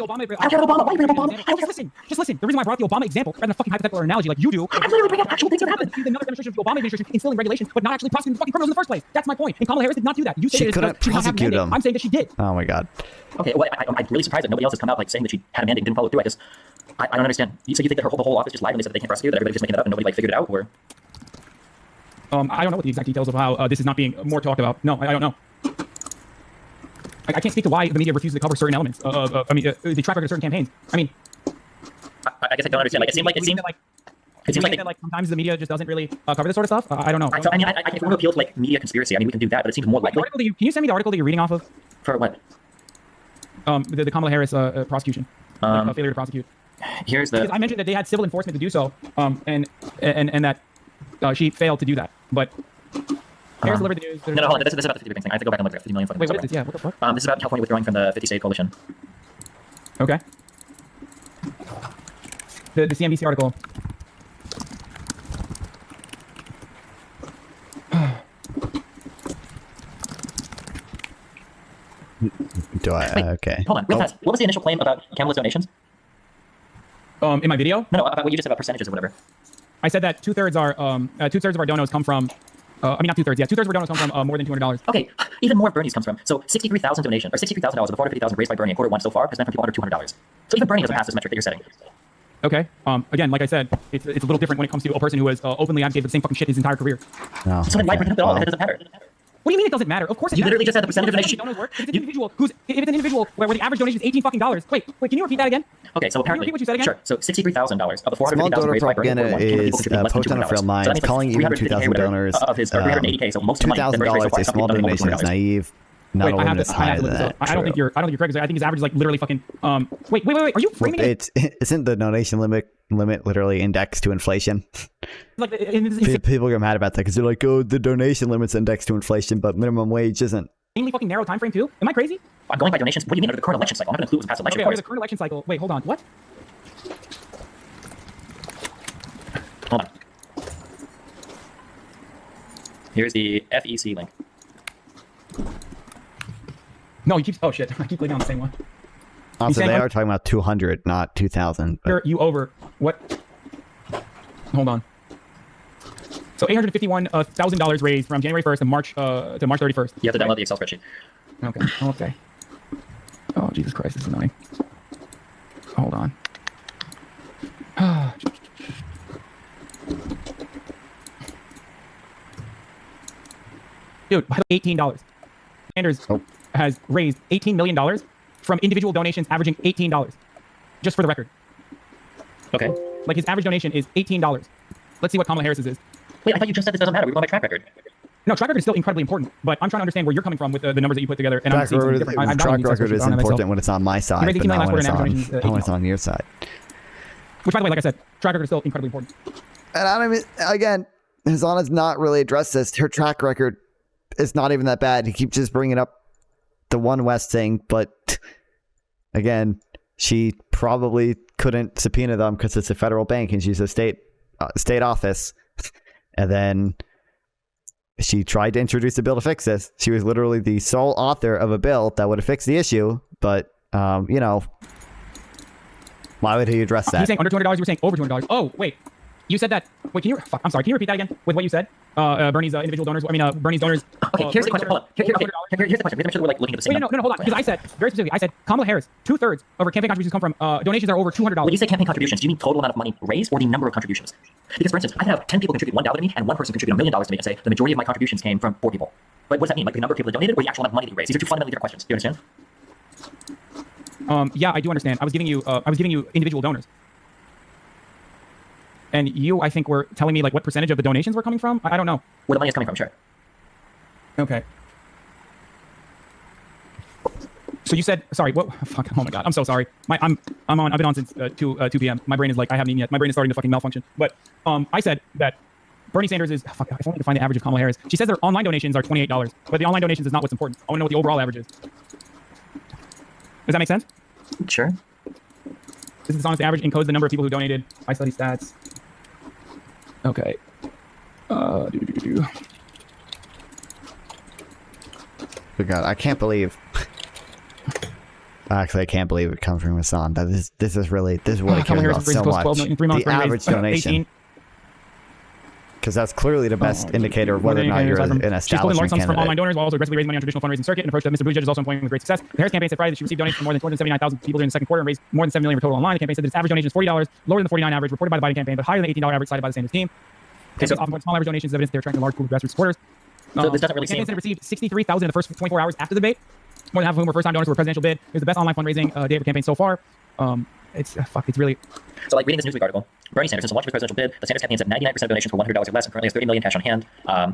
[SPEAKER 1] care about Obama. Why are you bringing Obama? I don't care.
[SPEAKER 3] Just listen. The reason why I brought the Obama example, rather than a fucking hypothetical or analogy like you do,
[SPEAKER 1] I'm literally bringing up actual things that happened.
[SPEAKER 3] is another demonstration of the Obama administration instilling regulations, but not actually prosecuting fucking criminals in the first place. That's my point. And Kamala Harris did not do that. You
[SPEAKER 2] She
[SPEAKER 3] said
[SPEAKER 2] couldn't
[SPEAKER 3] she did not have a
[SPEAKER 2] prosecute
[SPEAKER 3] mandate.
[SPEAKER 2] them.
[SPEAKER 3] I'm saying that she did.
[SPEAKER 2] Oh my god.
[SPEAKER 1] Okay, well, I'm really surprised that nobody else has come out like saying that she had a mandate and didn't follow through. I don't understand. So you think that the whole office just lied when they said that they can't prosecute, that everybody's just making it up and nobody like figured it out, or?
[SPEAKER 3] I don't know what the exact details of how this is not being more talked about. No, I don't know. I can't speak to why the media refuses to cover certain elements of the track record of certain campaigns. I mean,
[SPEAKER 1] I guess I don't understand. Like, it seemed like
[SPEAKER 3] sometimes the media just doesn't really cover this sort of stuff. I don't know.
[SPEAKER 1] So, I mean, if we want to appeal to like media conspiracy, I mean, we can do that, but it seems more likely.
[SPEAKER 3] Can you send me the article that you're reading off of?
[SPEAKER 1] For what?
[SPEAKER 3] The Kamala Harris prosecution, failure to prosecute.
[SPEAKER 1] Here's the.
[SPEAKER 3] Because I mentioned that they had civil enforcement to do so, and that she failed to do that. But Harris delivered the news.
[SPEAKER 1] No, hold on. This is about the 50 thing. I have to go back and look at 50 million.
[SPEAKER 3] Wait, what is this? Yeah, what the fuck?
[SPEAKER 1] This is about California withdrawing from the 50-state coalition.
[SPEAKER 3] Okay. The CNBC article.
[SPEAKER 2] Do I?
[SPEAKER 1] Wait,
[SPEAKER 2] Okay.
[SPEAKER 1] Hold on. Real fast. What was the initial claim about Kamala's donations?
[SPEAKER 3] In my video?
[SPEAKER 1] No, about what you just said about percentages or whatever.
[SPEAKER 3] I said that two-thirds of our donos come from. I mean, not two-thirds. Yeah, two-thirds of our donos come from more than $200.
[SPEAKER 1] Okay, even more of Bernie's comes from. So $63,000 donation, or $63,000 of the $450,000 raised by Bernie in quarter one so far has been from people under $200. So even Bernie doesn't pass this metric that you're setting.
[SPEAKER 3] Okay. Again, like I said, it's a little different when it comes to a person who has openly advocated for the same fucking shit his entire career.
[SPEAKER 2] No.
[SPEAKER 1] So then why bring it up at all? It doesn't matter.
[SPEAKER 3] What do you mean it doesn't matter? Of course it
[SPEAKER 1] You
[SPEAKER 3] matters.
[SPEAKER 1] literally just said the percentage of donation.
[SPEAKER 3] If it's an individual if it's an individual where the average donation is $18 fucking dollars. Wait, can you repeat that again?
[SPEAKER 1] Okay, so apparently,
[SPEAKER 3] repeat what you said again?
[SPEAKER 1] Sure. So $63,000 of the
[SPEAKER 2] Small
[SPEAKER 1] $450,000
[SPEAKER 2] donor
[SPEAKER 1] raised by Bernie in quarter
[SPEAKER 2] propaganda
[SPEAKER 1] one came from people
[SPEAKER 2] is
[SPEAKER 1] contributing less than
[SPEAKER 2] post on a
[SPEAKER 1] $200.
[SPEAKER 2] film line.
[SPEAKER 1] So that means
[SPEAKER 2] Calling even 2,000 donors
[SPEAKER 1] of his 380K, so most of the money that Bernie raised so
[SPEAKER 2] $2,000
[SPEAKER 1] far
[SPEAKER 2] a
[SPEAKER 1] comes from
[SPEAKER 2] small
[SPEAKER 1] people under
[SPEAKER 2] donation is
[SPEAKER 1] $400.
[SPEAKER 2] naive. Not
[SPEAKER 3] Wait,
[SPEAKER 2] a limit is higher than that.
[SPEAKER 3] I don't think you're correct. I think his average is like literally fucking. Wait. Are you framing it?
[SPEAKER 2] Isn't the donation limit literally indexed to inflation?
[SPEAKER 3] Like,
[SPEAKER 2] People get mad about that because they're like, oh, the donation limit's indexed to inflation, but minimum wage isn't.
[SPEAKER 3] Mainly fucking narrow time frame too. Am I crazy?
[SPEAKER 1] I'm going by donations. What do you mean under the current election cycle? I'm not going to include what's past election.
[SPEAKER 3] Okay, under the current election cycle. Wait, hold on. What?
[SPEAKER 1] Hold on. Here's the FEC link.
[SPEAKER 3] No, you keep. Oh shit! I keep clicking on the same one.
[SPEAKER 2] Also, they are talking about 200, not 2,000.
[SPEAKER 3] You over what? Hold on. So $851,000 raised from January 1st to March 31st.
[SPEAKER 1] You have to download the Excel spreadsheet.
[SPEAKER 3] Okay. Oh Jesus Christ, this is annoying. Hold on. Dude, $18. Sanders has raised $18 million from individual donations averaging $18. Just for the record.
[SPEAKER 1] Okay.
[SPEAKER 3] Like his average donation is $18. Let's see what Kamala Harris's is.
[SPEAKER 1] Wait, I thought you just said this doesn't matter. We're going by track record.
[SPEAKER 3] No, track record is still incredibly important, but I'm trying to understand where you're coming from with the numbers that you put together. And
[SPEAKER 2] Track record is important when it's on my side, but not when it's on your side.
[SPEAKER 3] Which, by the way, like I said, track record is still incredibly important.
[SPEAKER 2] And I don't even, again, Hasan has not really addressed this. Her track record is not even that bad. He keeps just bringing up the One West thing, but again, she probably couldn't subpoena them because it's a federal bank and she's a state office. And then she tried to introduce a bill to fix this. She was literally the sole author of a bill that would have fixed the issue, but you know, why would he address that?
[SPEAKER 3] He's saying under $200. You were saying over $200. Oh, wait. You said that. Wait, can you? Fuck. I'm sorry. Can you repeat that again with what you said? Bernie's individual donors. I mean, Bernie's donors.
[SPEAKER 1] Okay, here's the question. Hold on. Here's the question. We have to make sure we're like looking at the same.
[SPEAKER 3] Wait, no, hold on. Because I said very specifically. I said Kamala Harris. 2/3 of her campaign contributions come from donations that are over $200.
[SPEAKER 1] When you say campaign contributions, do you mean total amount of money raised or the number of contributions? Because, for instance, I have 10 people contribute $1 to me and one person contribute $1 million to me and say the majority of my contributions came from 4 people. But what does that mean? Like the number of people that donated or the actual amount of money that you raised? These are two fundamentally different questions. Do you understand?
[SPEAKER 3] Yeah, I do understand. I was giving you individual donors. And you, I think, were telling me like what percentage of the donations were coming from. I don't know
[SPEAKER 1] where the money is coming from. Sure.
[SPEAKER 3] Okay. So you said, sorry. What? Fuck. Oh my god. I'm so sorry. I've been on since 2 p.m. My brain is like I haven't eaten yet. My brain is starting to fucking malfunction. But I said that Bernie Sanders is. Fuck. If I only could find the average of Kamala Harris. She says their online donations are $28, but the online donations is not what's important. I want to know what the overall average is. Does that make sense?
[SPEAKER 1] Sure.
[SPEAKER 3] This is the honest average. Encodes the number of people who donated. I study stats. Okay.
[SPEAKER 2] Oh God, I can't believe. Actually, I can't believe it comes from Hasan. This is what I care about so much. The average donation. because that's clearly the best indicator of whether or not you're an
[SPEAKER 3] She's pulling large
[SPEAKER 2] establishment
[SPEAKER 3] sums from
[SPEAKER 2] candidate.
[SPEAKER 3] online donors while also aggressively raising money on traditional fundraising circuit. An approach that Mr. Buttigieg is also employing with great success. The Harris campaign said Friday that she received donations from more than 279,000 people during the second quarter and raised more than $7 million for total online. The campaign said that its average donation is $40, lower than the $49 average reported by the Biden campaign, but higher than the $18 average cited by the Sanders team.
[SPEAKER 1] Okay, so
[SPEAKER 3] Often point small average donations is evidence they're attracting a large pool of grassroots supporters.
[SPEAKER 1] So this doesn't really
[SPEAKER 3] the campaign
[SPEAKER 1] seem-
[SPEAKER 3] said it received 63,000 in the first 24 hours after the debate, more than half of whom were first-time donors for a presidential bid. It was the best online fundraising day of the campaign so far. It's really.
[SPEAKER 1] So, like, reading this Newsweek article, Bernie Sanders, since the launch of his presidential bid, the Sanders campaign said 99% of donations were $100 or less and currently has 30 million cash on hand.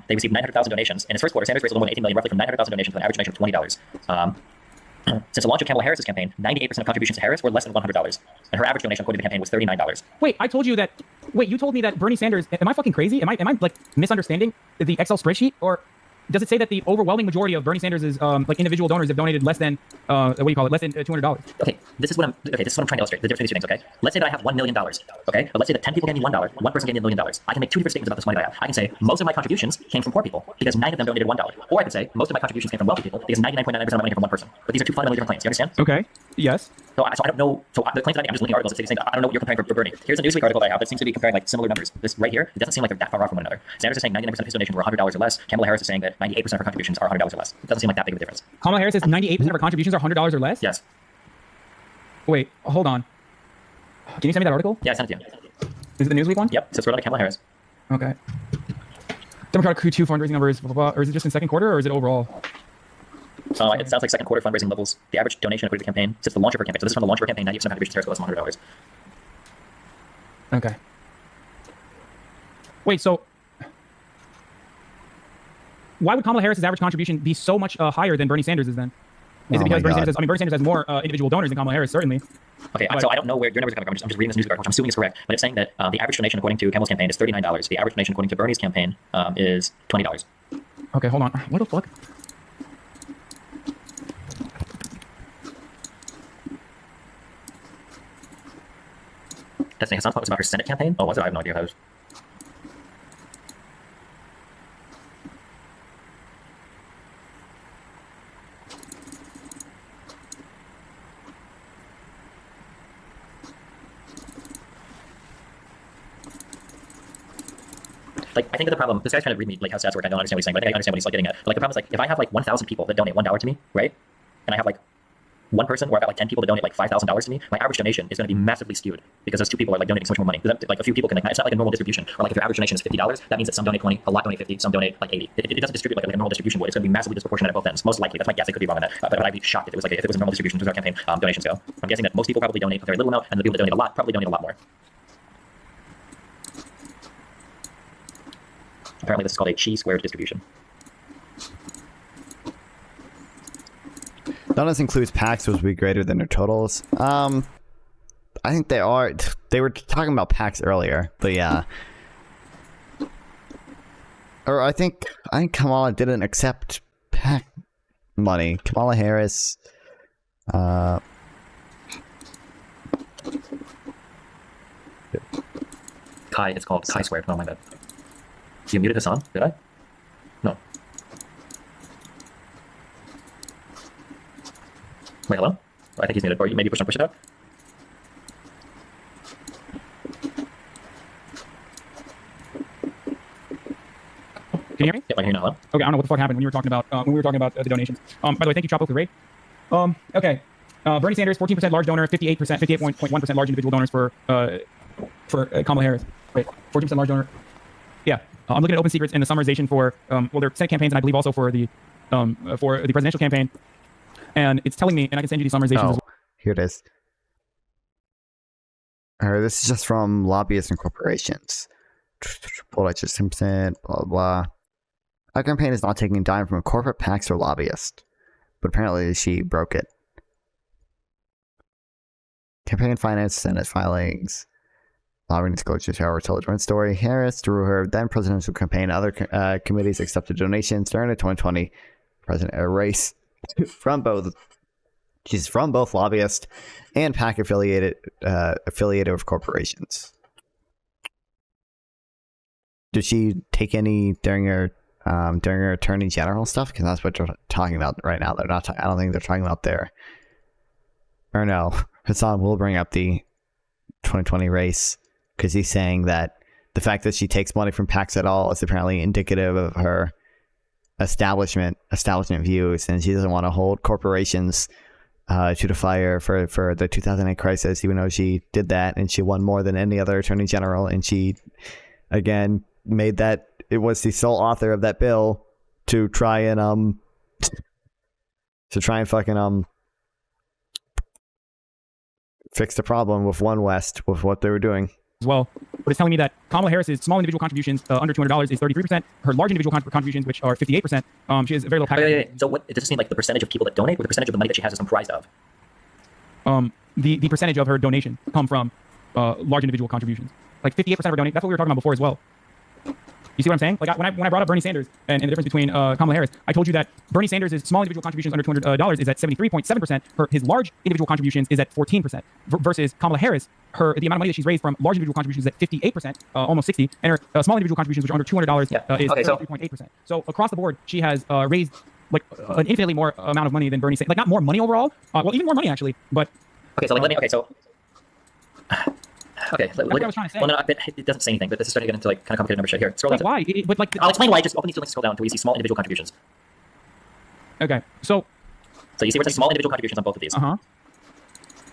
[SPEAKER 1] They received 900,000 donations. In his first quarter, Sanders raised a little more than 18 million, roughly from 900,000 donations with an average donation of $20. Since the launch of Kamala Harris's campaign, 98% of contributions to Harris were less than $100, and her average donation according to the campaign was $39.
[SPEAKER 3] Wait, I told you that. Wait, you told me that Bernie Sanders. Am I fucking crazy? Am I like misunderstanding the Excel spreadsheet, or does it say that the overwhelming majority of Bernie Sanders' like individual donors have donated less than what do you call it, less than $200?
[SPEAKER 1] Okay, this is what I'm trying to illustrate the difference between these two things. Okay, let's say that I have $1 million. Okay, but let's say that 10 people gave me $1, one person gave me $1 million. I can make two different statements about this money that I have. I can say most of my contributions came from poor people because 9 of them donated $1, or I could say most of my contributions came from wealthy people because 99.99% of my money came from one person. But these are two fundamentally different claims. You understand?
[SPEAKER 3] Okay. Yes.
[SPEAKER 1] So I don't know. So the claims that I'm just looking at articles that say these things. I don't know what you're comparing for Bernie. Here's a Newsweek article that I have that seems to be comparing like similar numbers. This right here, it doesn't seem like they're that far off from one another. Sanders is saying 99% of his donations were $100 or less. Kamala Harris is saying that 98% of her contributions are $100 or less. It doesn't seem like that big of a difference.
[SPEAKER 3] Kamala Harris says 98% of her contributions are $100 or less.
[SPEAKER 1] Yes.
[SPEAKER 3] Wait, hold on. Can you send me that article?
[SPEAKER 1] Yeah, I sent it to you.
[SPEAKER 3] Is it the Newsweek one?
[SPEAKER 1] Yep. So it's wrote on Kamala Harris.
[SPEAKER 3] Okay. Democratic Q2 fundraising numbers, blah, blah, blah. Or is it just in second quarter, or is it overall?
[SPEAKER 1] It sounds like second quarter fundraising levels. The average donation according to the campaign since the launch of her campaign. So this is from the launch of her campaign. 90% of contributions to Harris were less than $100.
[SPEAKER 3] Okay. Wait, so why would Kamala Harris's average contribution be so much higher than Bernie Sanders's then? Is it because Bernie Sanders has, Bernie Sanders has more individual donors than Kamala Harris, certainly.
[SPEAKER 1] Okay, so I don't know where your numbers are coming from. I'm just reading this news article, which I'm assuming is correct. But it's saying that the average donation according to Kamala's campaign is $39. The average donation according to Bernie's campaign is $20.
[SPEAKER 3] Okay, hold on. What the fuck?
[SPEAKER 1] Destiny and Hasan thought it was about her Senate campaign? Oh, was it? I have no idea how it was. Like, I think that the problem, this guy's trying to read me like how stats work. I don't understand what he's saying, but I think I understand what he's like getting at. Like, the problem is, like, if I have like 1,000 people that donate $1 to me, right? And I have like one person, or I've got like 10 people that donate like $5,000 to me, my average donation is going to be massively skewed because those two people are like donating so much more money. Like, a few people can, like, it's not like a normal distribution. Or like if your average donation is $50, that means that some donate 20, a lot donate 50, some donate like 80. It doesn't distribute like a normal distribution would. It's going to be massively disproportionate at both ends. Most likely, that's my guess. I could be wrong on that, but I'd be shocked if it was like if it was a normal distribution as our campaign donations go. I'm guessing that most people probably donate a very little amount, and the people that donate a lot probably donate a lot more. Apparently, this is called a chi-squared distribution.
[SPEAKER 2] Donuts includes packs, which would be greater than their totals. I think they are. They were talking about packs earlier, but yeah. Or I think Kamala didn't accept pack money. Kamala Harris.
[SPEAKER 1] Kai, it's called chi-squared. Oh my bad. You muted Hasan? Did I? No. Wait, hello? I think he's muted. Or you maybe push it out?
[SPEAKER 3] Can you hear me?
[SPEAKER 1] Yep, I can hear you now. Hello?
[SPEAKER 3] Okay, I don't know what the fuck happened when you were talking about the donations. By the way, thank you, Tropical Raid. Okay. Bernie Sanders, 14% large donor, 58.1% large individual donors for Kamala Harris. Wait, 14% large donor. Yeah, I'm looking at open secrets and the summarization for their Senate campaigns, and I believe also for the presidential campaign. And it's telling me, and I can send you these summarizations.
[SPEAKER 2] Oh,
[SPEAKER 3] as well.
[SPEAKER 2] here it is. This is just from lobbyists and corporations. Paul Simpson, blah, blah, blah. Our campaign is not taking a dime from a corporate PACs or lobbyist, but apparently she broke it. Campaign finance, Senate filings, lobbying disclosure to our told joint story. Harris, through her then presidential campaign, other committees accepted donations during the 2020 president race from both. She's from both lobbyist and PAC affiliated with corporations. Did she take any during her attorney general stuff? Because that's what they're talking about right now. They're not. I don't think they're talking about their. Or no, Hasan will bring up the 2020 race because he's saying that the fact that she takes money from PACs at all is apparently indicative of her establishment views, and she doesn't want to hold corporations to the fire for the 2008 crisis, even though she did that and she won more than any other attorney general, and she again made that it was the sole author of that bill to try and fucking fix the problem with One West with what they were doing
[SPEAKER 3] as well. But it's telling me that Kamala Harris's small individual contributions under $200 is 33%. Her large individual contributions, which are 58%, she has very little tax.
[SPEAKER 1] So what does this mean? Like the percentage of people that donate, or the percentage of the money that she has is comprised of?
[SPEAKER 3] The percentage of her donation come from large individual contributions. Like 58% of her donate. That's what we were talking about before as well. You see what I'm saying? Like when I brought up Bernie Sanders and the difference between Kamala Harris, I told you that Bernie Sanders' small individual contributions under $200 is at 73.7%. His large individual contributions is at 14%. Versus Kamala Harris, the amount of money that she's raised from large individual contributions is at 58%, almost 60%, and her small individual contributions, which are under $200, is 33.8%. So across the board, she has raised like an infinitely more amount of money than Bernie Sanders. Like not more money overall, well, even more money actually, but.
[SPEAKER 1] Okay, so like let me. Okay, so. Okay,
[SPEAKER 3] that's what I was trying to say.
[SPEAKER 1] Well, no, it doesn't say anything, but this is starting to get into like kind of complicated number shit here. Scroll down.
[SPEAKER 3] Why?
[SPEAKER 1] I'll explain why. Just open these links, scroll down to where you see small individual contributions.
[SPEAKER 3] Okay, so
[SPEAKER 1] you see where it says small individual contributions on both of these.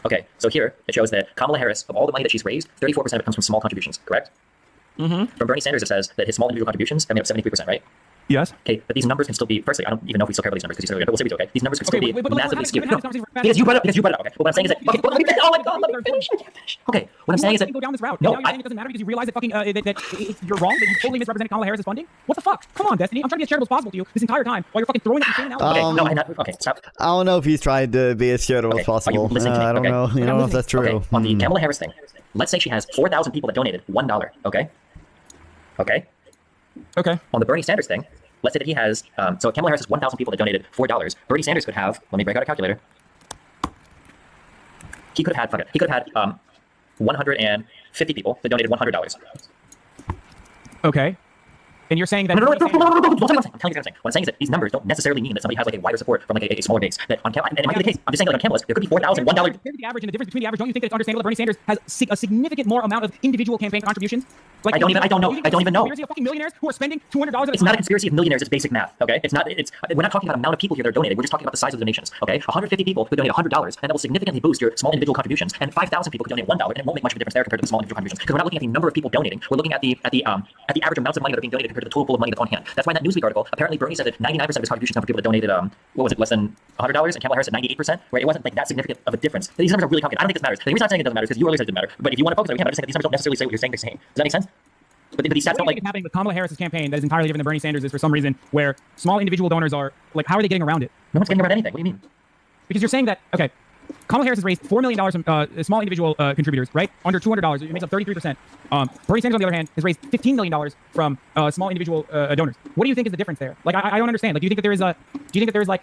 [SPEAKER 1] Okay, so here it shows that Kamala Harris, of all the money that she's raised, 34% of it comes from small contributions, correct? From Bernie Sanders, it says that his small individual contributions are made up 73%, right?
[SPEAKER 3] Yes.
[SPEAKER 1] Okay, but these numbers can still be. Firstly, I don't even know if we still care about these numbers because we'll see we do. Okay, these numbers can still be massively skewed. No, because you brought it up. Okay, what I'm saying is that. Okay, let me finish. Oh my god, let me finish. I can't finish. Okay, what I'm saying is that.
[SPEAKER 3] Go down this route.
[SPEAKER 1] No,
[SPEAKER 3] now you're saying it doesn't matter because you realize that fucking that you're wrong, that you totally misrepresented Kamala Harris's funding. What the fuck? Come on, Destiny. I'm trying to be as charitable as possible to you this entire time while you're fucking throwing up insane analysis.
[SPEAKER 1] Okay, no, I'm not. Okay, stop.
[SPEAKER 2] I don't know if he's tried to be as charitable as possible. I don't know. You don't know if that's true.
[SPEAKER 1] Okay, on the Kamala Harris thing, let's say she has 4,000 people that donated $1. Okay. On the Bernie Sanders thing, let's say that he has. So Kamala Harris has 1,000 people that donated $4. Bernie Sanders could have. Let me break out a calculator. He could have had. He could have had 150 people that donated $100.
[SPEAKER 3] Okay. And you're saying that...
[SPEAKER 1] No. I'm telling you what I'm saying. What I'm saying is that these numbers don't necessarily mean that somebody has like a wider support from like a smaller base. That on Kamala, and it might be the case. I'm just saying that on Kamala's, there could be 4,000, $1.
[SPEAKER 3] Compared to the average, and the difference between the average, don't you think that it's understandable that Bernie Sanders has a significant more amount of individual campaign contributions? Like, I don't even know. Conspiracy of fucking millionaires who are spending $200.
[SPEAKER 1] It's not a conspiracy of millionaires. It's basic math. Okay. It's not. We're not talking about the amount of people here that are donating. We're just talking about the size of the donations. Okay. 150 people could donate $100, and that will significantly boost your small individual contributions. And 5,000 people could donate $1, and it won't make much of a difference there compared to the small individual contributions. Because we're not looking at the number of people donating. We're looking at the average amounts of money that are being donated compared to the total pool of money that's on hand. That's why in that Newsweek article, apparently Bernie said that 99% of his contributions come from people that donated less than $100, and Kamala Harris at 98%, where it wasn't like that significant of a difference. But these numbers are really complicated. I don't think this matters. The reason I'm saying it doesn't matter is because you earlier said it didn't matter. But if you want to focus on it, we can. I'm just saying that these numbers don't necessarily say what you're saying they're saying. Does that make sense? But these stats don't like.
[SPEAKER 3] What's happening with Kamala Harris's campaign that is entirely different than Bernie Sanders is for some reason where small individual donors are like, how are they getting around it?
[SPEAKER 1] No one's getting around anything. What do you mean?
[SPEAKER 3] Because you're saying that Kamala Harris has raised $4 million from small individual contributors, right? Under $200, it makes up 33%. Bernie Sanders, on the other hand, has raised $15 million from small individual donors. What do you think is the difference there? Like, I don't understand. Like, do you think that there is like?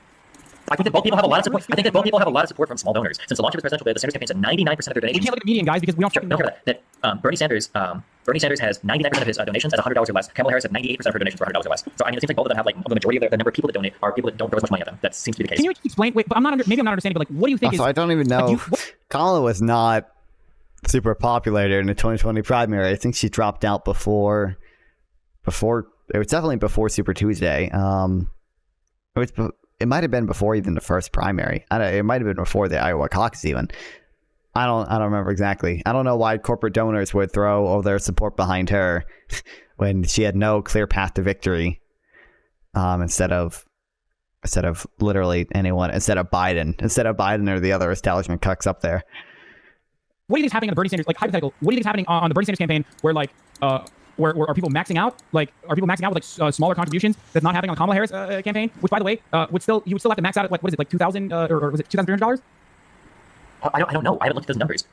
[SPEAKER 1] I think that both people have a lot of support. I think that both people have a lot of support from small donors. Since the launch of his presidential bid, the Sanders campaign said 99% of their donations.
[SPEAKER 3] We can't look at the median, guys, because we don't.
[SPEAKER 1] Sure, no, that Bernie Sanders has 99% of his donations at $100 or less. Kamala Harris has 98% of her donations for $100 or less. So I mean, it seems like both of them have like the majority of the number of people that donate are people that don't throw as much money at them. That seems to be the case.
[SPEAKER 3] Can you explain? Wait, but maybe I'm not understanding. But like, what do you think?
[SPEAKER 2] Also, I don't even know. Kamala was not super popular in the 2020 primary. I think she dropped out before. It was definitely before Super Tuesday. It might have been before even the first primary. It might have been before the Iowa caucus even. I don't remember exactly. I don't know why corporate donors would throw all their support behind her when she had no clear path to victory. Instead of literally anyone, instead of Biden or the other establishment cucks up there.
[SPEAKER 3] What do you think is happening on the Bernie Sanders, like hypothetical, what do you think is happening on the Bernie Sanders campaign where like where are people maxing out? Like, are people maxing out with like smaller contributions that's not happening on Kamala Harris campaign? Which, by the way, you would still have to max out at like, what is it, like $2,000 or was it $2,300?
[SPEAKER 1] I don't know. I haven't looked at those numbers.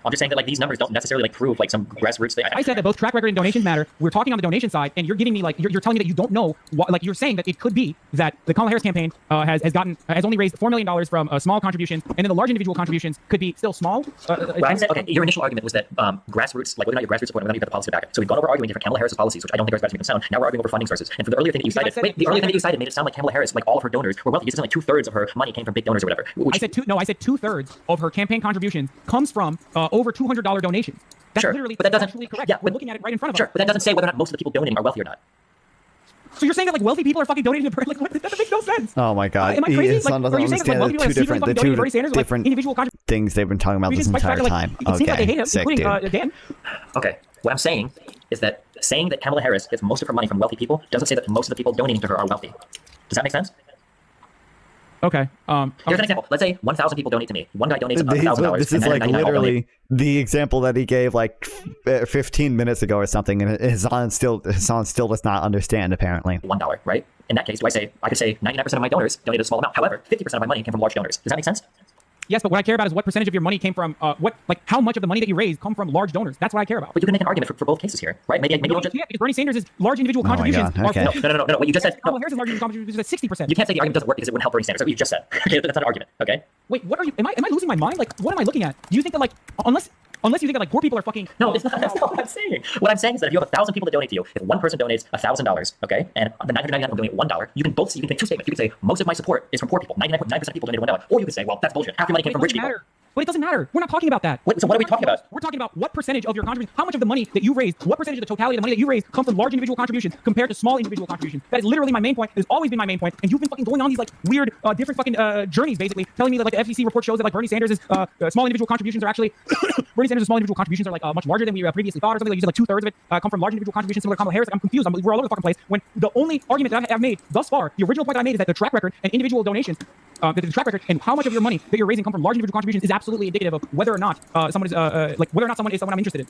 [SPEAKER 1] I'm just saying that like these numbers don't necessarily like prove like some grassroots thing.
[SPEAKER 3] I said that both track record and donations matter. We're talking on the donation side, and you're giving me like you're telling me that you don't know what, like you're saying that it could be that the Kamala Harris campaign has only raised $4 million from small contributions, and then the large individual contributions could be still small.
[SPEAKER 1] Okay, your initial argument was that grassroots, like whether or not your grassroots support, whether or not you've got the policy to back it. So we've gone over arguing different Kamala Harris policies, which I don't think are as sound. Now we're arguing over funding sources. And for the earlier thing that you cited, the earlier thing that you cited made it sound like Kamala Harris, like all of her donors were wealthy. You said like 2/3 of her money came from big donors or whatever.
[SPEAKER 3] I said 2/3 of her campaign contributions comes from over $200 donations. That's
[SPEAKER 1] Sure,
[SPEAKER 3] literally
[SPEAKER 1] but that doesn't-
[SPEAKER 3] actually correct.
[SPEAKER 1] yeah,
[SPEAKER 3] We're
[SPEAKER 1] but-
[SPEAKER 3] looking at it right in front of
[SPEAKER 1] Sure,
[SPEAKER 3] us.
[SPEAKER 1] but that doesn't say whether or not most of the people donating are wealthy or not.
[SPEAKER 3] So you're saying that like wealthy people are fucking donating to like what? That makes no sense.
[SPEAKER 2] Oh my god.
[SPEAKER 3] Am I crazy?
[SPEAKER 2] Hassan
[SPEAKER 3] Like,
[SPEAKER 2] doesn't
[SPEAKER 3] are you saying that like
[SPEAKER 2] understand
[SPEAKER 3] wealthy people are secretly fucking donating to Bernie Sanders,
[SPEAKER 2] different
[SPEAKER 3] like individual contributions?
[SPEAKER 2] things they've been talking about this
[SPEAKER 3] Despite the
[SPEAKER 2] entire
[SPEAKER 3] fact that,
[SPEAKER 2] time.
[SPEAKER 3] it seems like they hate him,
[SPEAKER 2] Sick,
[SPEAKER 3] including
[SPEAKER 2] dude.
[SPEAKER 3] Dan.
[SPEAKER 1] Okay, what I'm saying is that saying that Kamala Harris gets most of her money from wealthy people doesn't say that most of the people donating to her are wealthy. Does that make sense?
[SPEAKER 3] Okay.
[SPEAKER 1] Here's an example. Let's say 1,000 people donate to me. One guy donates $1,000.
[SPEAKER 2] This is like literally the example that he gave like 15 minutes ago or something, and Hasan still does not understand apparently.
[SPEAKER 1] $1, right? In that case, I could say 99% of my donors donated a small amount. However, 50% of my money came from large donors. Does that make sense?
[SPEAKER 3] Yes, but what I care about is what percentage of your money came from how much of the money that you raised come from large donors. That's what I care about.
[SPEAKER 1] But you can make an argument for both cases here, right? Maybe
[SPEAKER 3] No,
[SPEAKER 1] you'll
[SPEAKER 3] you
[SPEAKER 1] just...
[SPEAKER 3] can't, because Bernie Sanders' large individual
[SPEAKER 2] Oh my
[SPEAKER 3] contributions
[SPEAKER 2] God, okay.
[SPEAKER 3] are
[SPEAKER 1] No. What you just said...
[SPEAKER 3] Kamala
[SPEAKER 1] No,
[SPEAKER 3] Harris' large individual contributions is at 60%.
[SPEAKER 1] you can't say the argument doesn't work because it wouldn't help Bernie Sanders. That's what you just said. Okay, that's not an argument, okay?
[SPEAKER 3] Wait, what are you? Am I losing my mind? Like, what am I looking at? Do you think that like unless you think that like poor people are fucking?
[SPEAKER 1] No, it's not. That's not what I'm saying. What I'm saying is that if you have 1,000 people that donate to you, if one person donates $1,000, okay, and the 999 will donate $1, you can make two statements. You can say most of my support is from poor people. 99.9% of people donated $1, or you can say, well, that's bullshit. Half your money came from rich people.
[SPEAKER 3] But it doesn't matter. We're not talking about that.
[SPEAKER 1] So what are we talking about?
[SPEAKER 3] We're talking about what percentage of your contributions, how much of the money that you raised, what percentage of the totality of the money that you raised come from large individual contributions compared to small individual contributions. That is literally my main point. It has always been my main point. And you've been fucking going on these like weird, different fucking journeys, basically telling me that like the FCC report shows that like Bernie Sanders' small individual contributions are actually Bernie Sanders' small individual contributions are like much larger than we previously thought, or something. Like you said, like 2/3 of it come from large individual contributions similar to Kamala Harris. Like, I'm confused. We're all over the fucking place. When the only argument that I've made thus far, the original point that I made is that the track record and individual donations, the track record and how much of your money that you're raising come from large individual contributions is absolutely indicative of whether or not someone is whether or not someone is someone I'm interested in.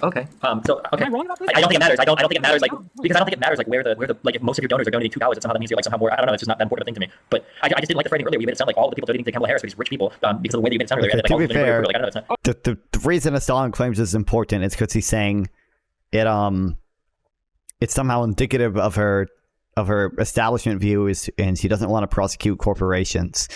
[SPEAKER 1] Okay. Okay.
[SPEAKER 3] Am I wrong about this?
[SPEAKER 1] I don't think it matters. I don't think it matters. Like because I don't think it matters. Like where the like if most of your donors are donating $2, somehow that means you're like somehow more. I don't know. It's just not that important of a thing to me. But I just didn't like the framing earlier. You made it sound like all the people donating to Kamala Harris are these rich people because of the way that you made it sound earlier.
[SPEAKER 2] Okay,
[SPEAKER 1] Like,
[SPEAKER 2] to
[SPEAKER 1] all
[SPEAKER 2] be
[SPEAKER 1] the people
[SPEAKER 2] fair,
[SPEAKER 1] are like, I don't know. It's not.
[SPEAKER 2] the reason Hassan claims this is important is because he's saying it it's somehow indicative of her establishment views, and she doesn't want to prosecute corporations.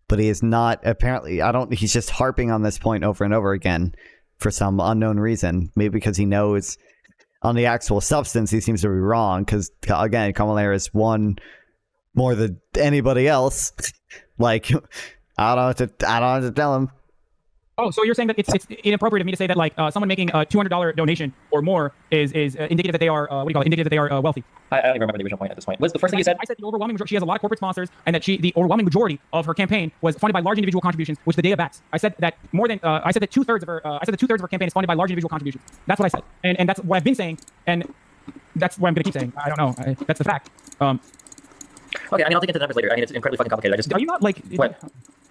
[SPEAKER 2] But he is not apparently. He's just harping on this point over and over again for some unknown reason. Maybe because he knows on the actual substance he seems to be wrong. Because again, Kamala Harris won more than anybody else. Like I don't have to tell him.
[SPEAKER 3] Oh, so you're saying that it's inappropriate of me to say that like someone making a $200 donation or more is indicative that they are indicative that they are wealthy.
[SPEAKER 1] I don't even remember the original point at this point. What's the first thing you said?
[SPEAKER 3] I said the overwhelming majority. She has a lot of corporate sponsors, and that the overwhelming majority of her campaign was funded by large individual contributions, which the data backs. I said that more than I said that 2/3 of her. I said that 2/3 of her campaign is funded by large individual contributions. That's what I said, and that's what I've been saying, and that's what I'm going to keep saying. I don't know. That's the fact.
[SPEAKER 1] Okay, I mean, I'll dig into the numbers later. I mean, it's incredibly fucking complicated.
[SPEAKER 3] Are you not like?
[SPEAKER 1] What?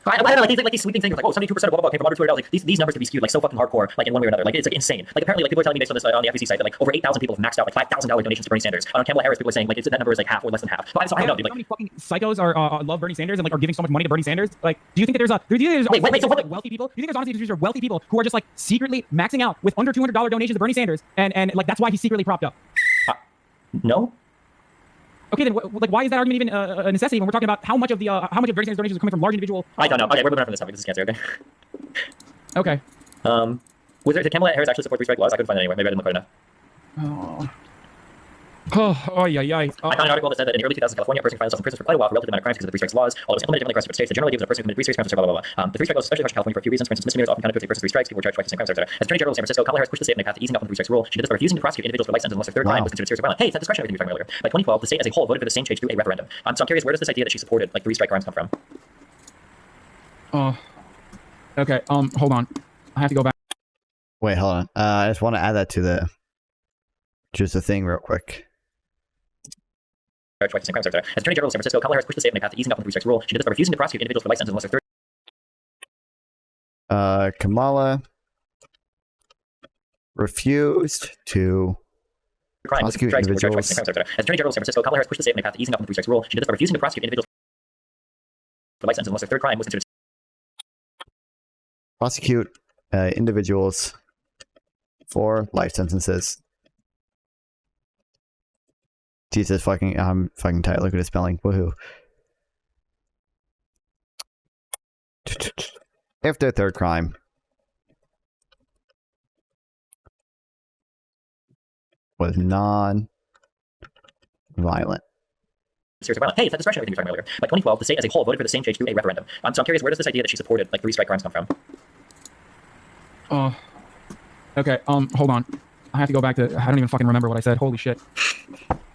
[SPEAKER 1] I don't know, like these sweeping things, like 72% of blah blah blah came from under $200. Like these numbers can be skewed like so fucking hardcore, like in one way or another. Like it's like insane. Like apparently, like people are telling me based on this on the FCC site that like over 8,000 people have maxed out like $5,000 donations to Bernie Sanders. On Kamala Harris, people are saying like that number is like half or less than half. So I don't know, dude.
[SPEAKER 3] How many fucking psychos are love Bernie Sanders and like are giving so much money to Bernie Sanders? Like, do you think that there's
[SPEAKER 1] Wait, so what?
[SPEAKER 3] like, wealthy people? Do you think there's honestly wealthy people who are just like secretly maxing out with under $200 donations to Bernie Sanders, and like that's why he's secretly propped up?
[SPEAKER 1] No.
[SPEAKER 3] Okay, then like why is that argument even a necessity when we're talking about how much of Bernie Sanders donations are coming from large individual?
[SPEAKER 1] I don't know. Okay, we're moving on from this topic. This is cancer. Okay.
[SPEAKER 3] Okay.
[SPEAKER 1] Did Kamala Harris actually support three-strike laws? I couldn't find it anywhere. Maybe I didn't look hard enough.
[SPEAKER 3] Yeah.
[SPEAKER 1] I found an article that said that in the early 2000s, California, a person found themselves in prison for quite a while for relative amount of crimes because of the three strikes laws. Although it's implemented differently across different states, the general idea was that a person who committed three strikes crimes, blah blah blah. The three strike laws especially harsh in California for a few reasons. For instance, misdemeanors often counted for a person's three strikes. People were charged twice the same crimes, etc. As Attorney General of San Francisco, Kamala Harris pushed the state in a path to easing up on the three strikes rule. She did this by refusing to prosecute individuals for life sentences unless their third crime was considered serious or violent. Hey, it's that discretionary thing you were talking about earlier. By 2012, the state as a whole voted for the same change through a referendum. So I'm curious, where does this idea that she supported like three strike crimes come from?
[SPEAKER 3] Okay. Hold on. I have to go back.
[SPEAKER 2] Wait, hold on. I just want to add that to the thing real quick.
[SPEAKER 1] Twice the same crimes, etc. As Attorney General of San Francisco, Kamala Harris pushed the state in a path to easing up on the three strikes rule. She did this by refusing to prosecute individuals for life sentences unless their third
[SPEAKER 2] Kamala refused to
[SPEAKER 1] crime was
[SPEAKER 2] prosecute
[SPEAKER 1] strikes. People were charged twice the
[SPEAKER 2] individuals.
[SPEAKER 1] same crimes, etc. As Attorney General of San Francisco, Kamala Harris pushed the state in a path to easing up on the three strikes rule. She did this by refusing to prosecute individuals for life sentences unless their third crime was considered
[SPEAKER 2] prosecute individuals for life sentences. Jesus fucking, I'm fucking tired. Look at his spelling. Woohoo. If their third crime was non-violent.
[SPEAKER 1] serious or violent. Hey, it's that discretionary thing you were talking about earlier. By 2012, the state as a whole voted for the same change through a referendum. So I'm curious, where does this idea that she supported like three strike crimes come from?
[SPEAKER 3] Oh. Okay. Hold on. I have to go back to. I don't even fucking remember what I said. Holy shit.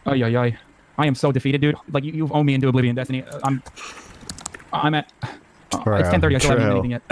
[SPEAKER 3] Ay ay ay. I am so defeated, dude. Like you've owned me into oblivion, Destiny. I'm at. It's 10:30. I still haven't done anything yet.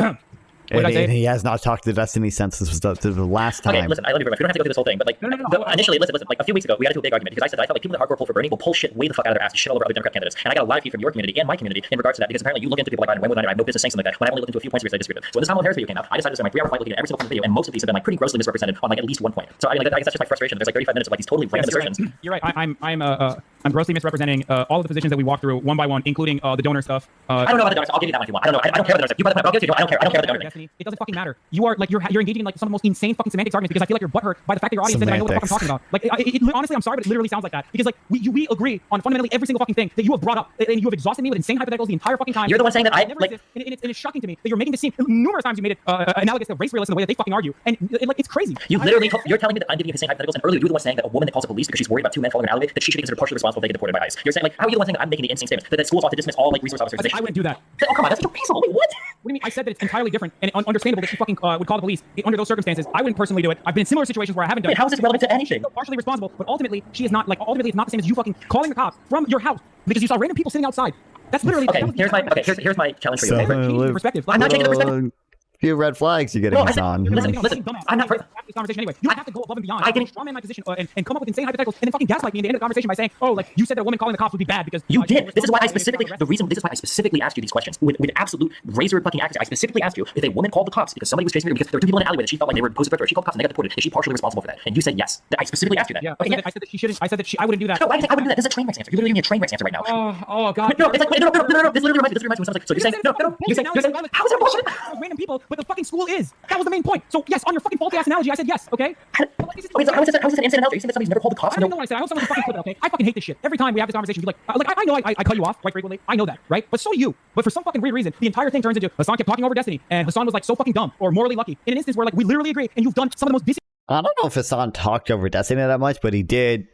[SPEAKER 3] What did I say?
[SPEAKER 2] And he has not talked to Destiny since this was the last time.
[SPEAKER 1] Okay, listen, I love you very much. We don't have to go through this whole thing, but like,
[SPEAKER 3] No.
[SPEAKER 1] initially, listen, like a few weeks ago, we got into a big argument because I said that I felt like people that hardcore pull for Bernie will pull shit way the fuck out of their ass and shit all over other Democrat candidates. And I got a lot of heat from your community and my community in regards to that because apparently you look into people like Biden and Wayne I have no business saying something like that when I only looked into a few points because I disagreed with. So when this Kamala Harris video came out, I decided to spend my 3-hour fight looking at every single video, and most of these have been like pretty grossly misrepresented on like at least one point. So I mean, like, I guess that's just my frustration. There's like 35 minutes of like these totally random assertions.
[SPEAKER 3] You're right. I'm grossly misrepresenting all of the positions that we walked through one by one, including the donor stuff.
[SPEAKER 1] I don't know about the donor stuff. I'll give you that one if you want. I don't care about the donor stuff. You brought that up. I'll give it to you. I don't care. I don't care about the donor thing.
[SPEAKER 3] Destiny, it doesn't fucking matter. You are like you're engaging in like some of the most insane fucking semantics arguments because I feel like you're butthurt by the fact that your audience said that I know what the fuck I'm talking about. Like honestly, I'm sorry, but it literally sounds like that because like we agree on fundamentally every single fucking thing that you have brought up, and you have exhausted me with insane hypotheticals the entire fucking time.
[SPEAKER 1] You're the one saying that I like.
[SPEAKER 3] And it's shocking to me that you're making this seem numerous times you made it analogous to race realists in the way that they fucking argue, and like it's crazy.
[SPEAKER 1] You literally you're telling me that I'm giving you insane hypotheticals, and earlier you were the one saying that a woman that calls the police because she's worried about two men falling in an alleyway that she should be considered partially responsible if they get deported by ICE. You're saying like how are you the one saying that I'm making the insane statement that schools ought to dismiss all like resource officers?
[SPEAKER 3] I wouldn't do that.
[SPEAKER 1] Oh come on, that's irreasonable. Wait, what?
[SPEAKER 3] What do you mean? I said that it's entirely different and understandable that she fucking would call the police under those circumstances. I wouldn't personally do it. I've been in similar situations where I haven't done
[SPEAKER 1] Wait,
[SPEAKER 3] it.
[SPEAKER 1] how is this relevant to anything?
[SPEAKER 3] Partially responsible, but ultimately she is not. Like ultimately, it's not the same as you fucking calling the cops from your house because you saw random people sitting outside. That's literally.
[SPEAKER 1] Okay, here's my challenge for you.
[SPEAKER 2] So,
[SPEAKER 1] Okay?
[SPEAKER 3] Changing the perspective.
[SPEAKER 1] I'm not changing the perspective.
[SPEAKER 2] Few red flags you're getting
[SPEAKER 1] No,
[SPEAKER 2] on.
[SPEAKER 1] listen, I'm not.
[SPEAKER 3] Have this conversation anyway. You don't have to go above and beyond.
[SPEAKER 1] I can
[SPEAKER 3] strawman my position and come up with insane hypotheticals and then fucking gaslight me in the end of the conversation by saying, "Oh, like you said that a woman calling the cops would be bad because
[SPEAKER 1] you did." This is why I specifically this is why I specifically asked you these questions with absolute razor fucking accuracy. I specifically asked you if a woman called the cops because somebody was chasing her because there were two people in an alleyway that she felt like they were posed a threat to her. She called the cops and they got deported. Is she partially responsible for that? And you said yes. I specifically asked you that.
[SPEAKER 3] Yeah.
[SPEAKER 1] Okay,
[SPEAKER 3] I said that she shouldn't. I said that I wouldn't do that.
[SPEAKER 1] No, I wouldn't do that. This is a train wreck answer. You're literally giving me a train wreck answer right now.
[SPEAKER 3] Oh God.
[SPEAKER 1] No, it's like no. This literally reminds me. So you're saying no. You're saying how is it bullshit?
[SPEAKER 3] Random people, but the fucking school is. That was the main point. So yes, on your fucking faulty ass analogy, I said yes. Okay.
[SPEAKER 1] Wait, so how is this an insane analogy? You saying that somebody's never called the cops?
[SPEAKER 3] I don't know what I said. I know someone's fucking clip. Okay. I fucking hate this shit. Every time we have this conversation, be like I know I cut you off quite frequently. I know that, right? But so do you. But for some fucking weird reason, the entire thing turns into Hasan kept talking over Destiny, and Hasan was like so fucking dumb or morally lucky in an instance where like we literally agree, and you've done some of the most
[SPEAKER 2] I don't know if Hasan talked over Destiny that much, but he did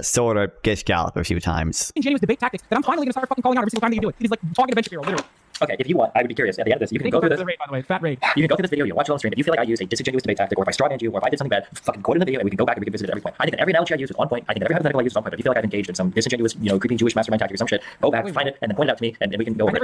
[SPEAKER 2] sort of gish gallop a few times.
[SPEAKER 3] disingenuous debate tactics that I'm finally gonna start fucking calling out every single time that you do it. It is like talking to Ben Shapiro, literally.
[SPEAKER 1] Okay, if you want, I would be curious. At the end of this, you can go through this.
[SPEAKER 3] By the way, fat rate.
[SPEAKER 1] You can go through this video, you watch it on stream. If you feel like I use a disingenuous debate tactic, or if I strawmanned you, or if I did something bad, fucking quote it in the video, and we can go back and we can visit it at every point. I think that every analogy I use is on point. I think that every hypothetical I use is on point. But if you feel like I've engaged in some disingenuous, creepy Jewish mastermind tactic or some shit, go back, find it, and then point it out to me, and we can go over it.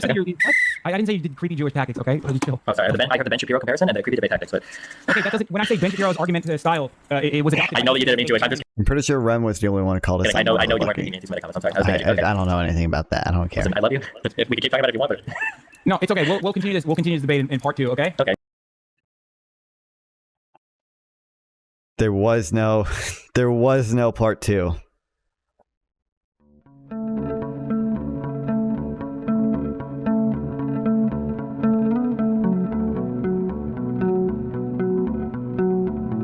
[SPEAKER 3] I didn't say you did creepy Jewish tactics, okay? Chill.
[SPEAKER 1] Oh, sorry. I heard the Ben Shapiro comparison and the creepy debate tactics, but
[SPEAKER 3] okay, that doesn't. When I say Ben Shapiro's argument style, it was adopted.
[SPEAKER 1] I know that you didn't mean Jewish.
[SPEAKER 2] I'm pretty sure Ren was the only one who called us.
[SPEAKER 1] I know you weren't making anti-Semitic comments. I'm sorry.
[SPEAKER 2] I don't know anything about that. I don't care.
[SPEAKER 1] Listen, I love you. If we can keep talking about it if you want, but
[SPEAKER 3] no, it's okay. We'll continue this. We'll continue this debate in part 2. Okay.
[SPEAKER 1] Okay.
[SPEAKER 2] There was no part 2.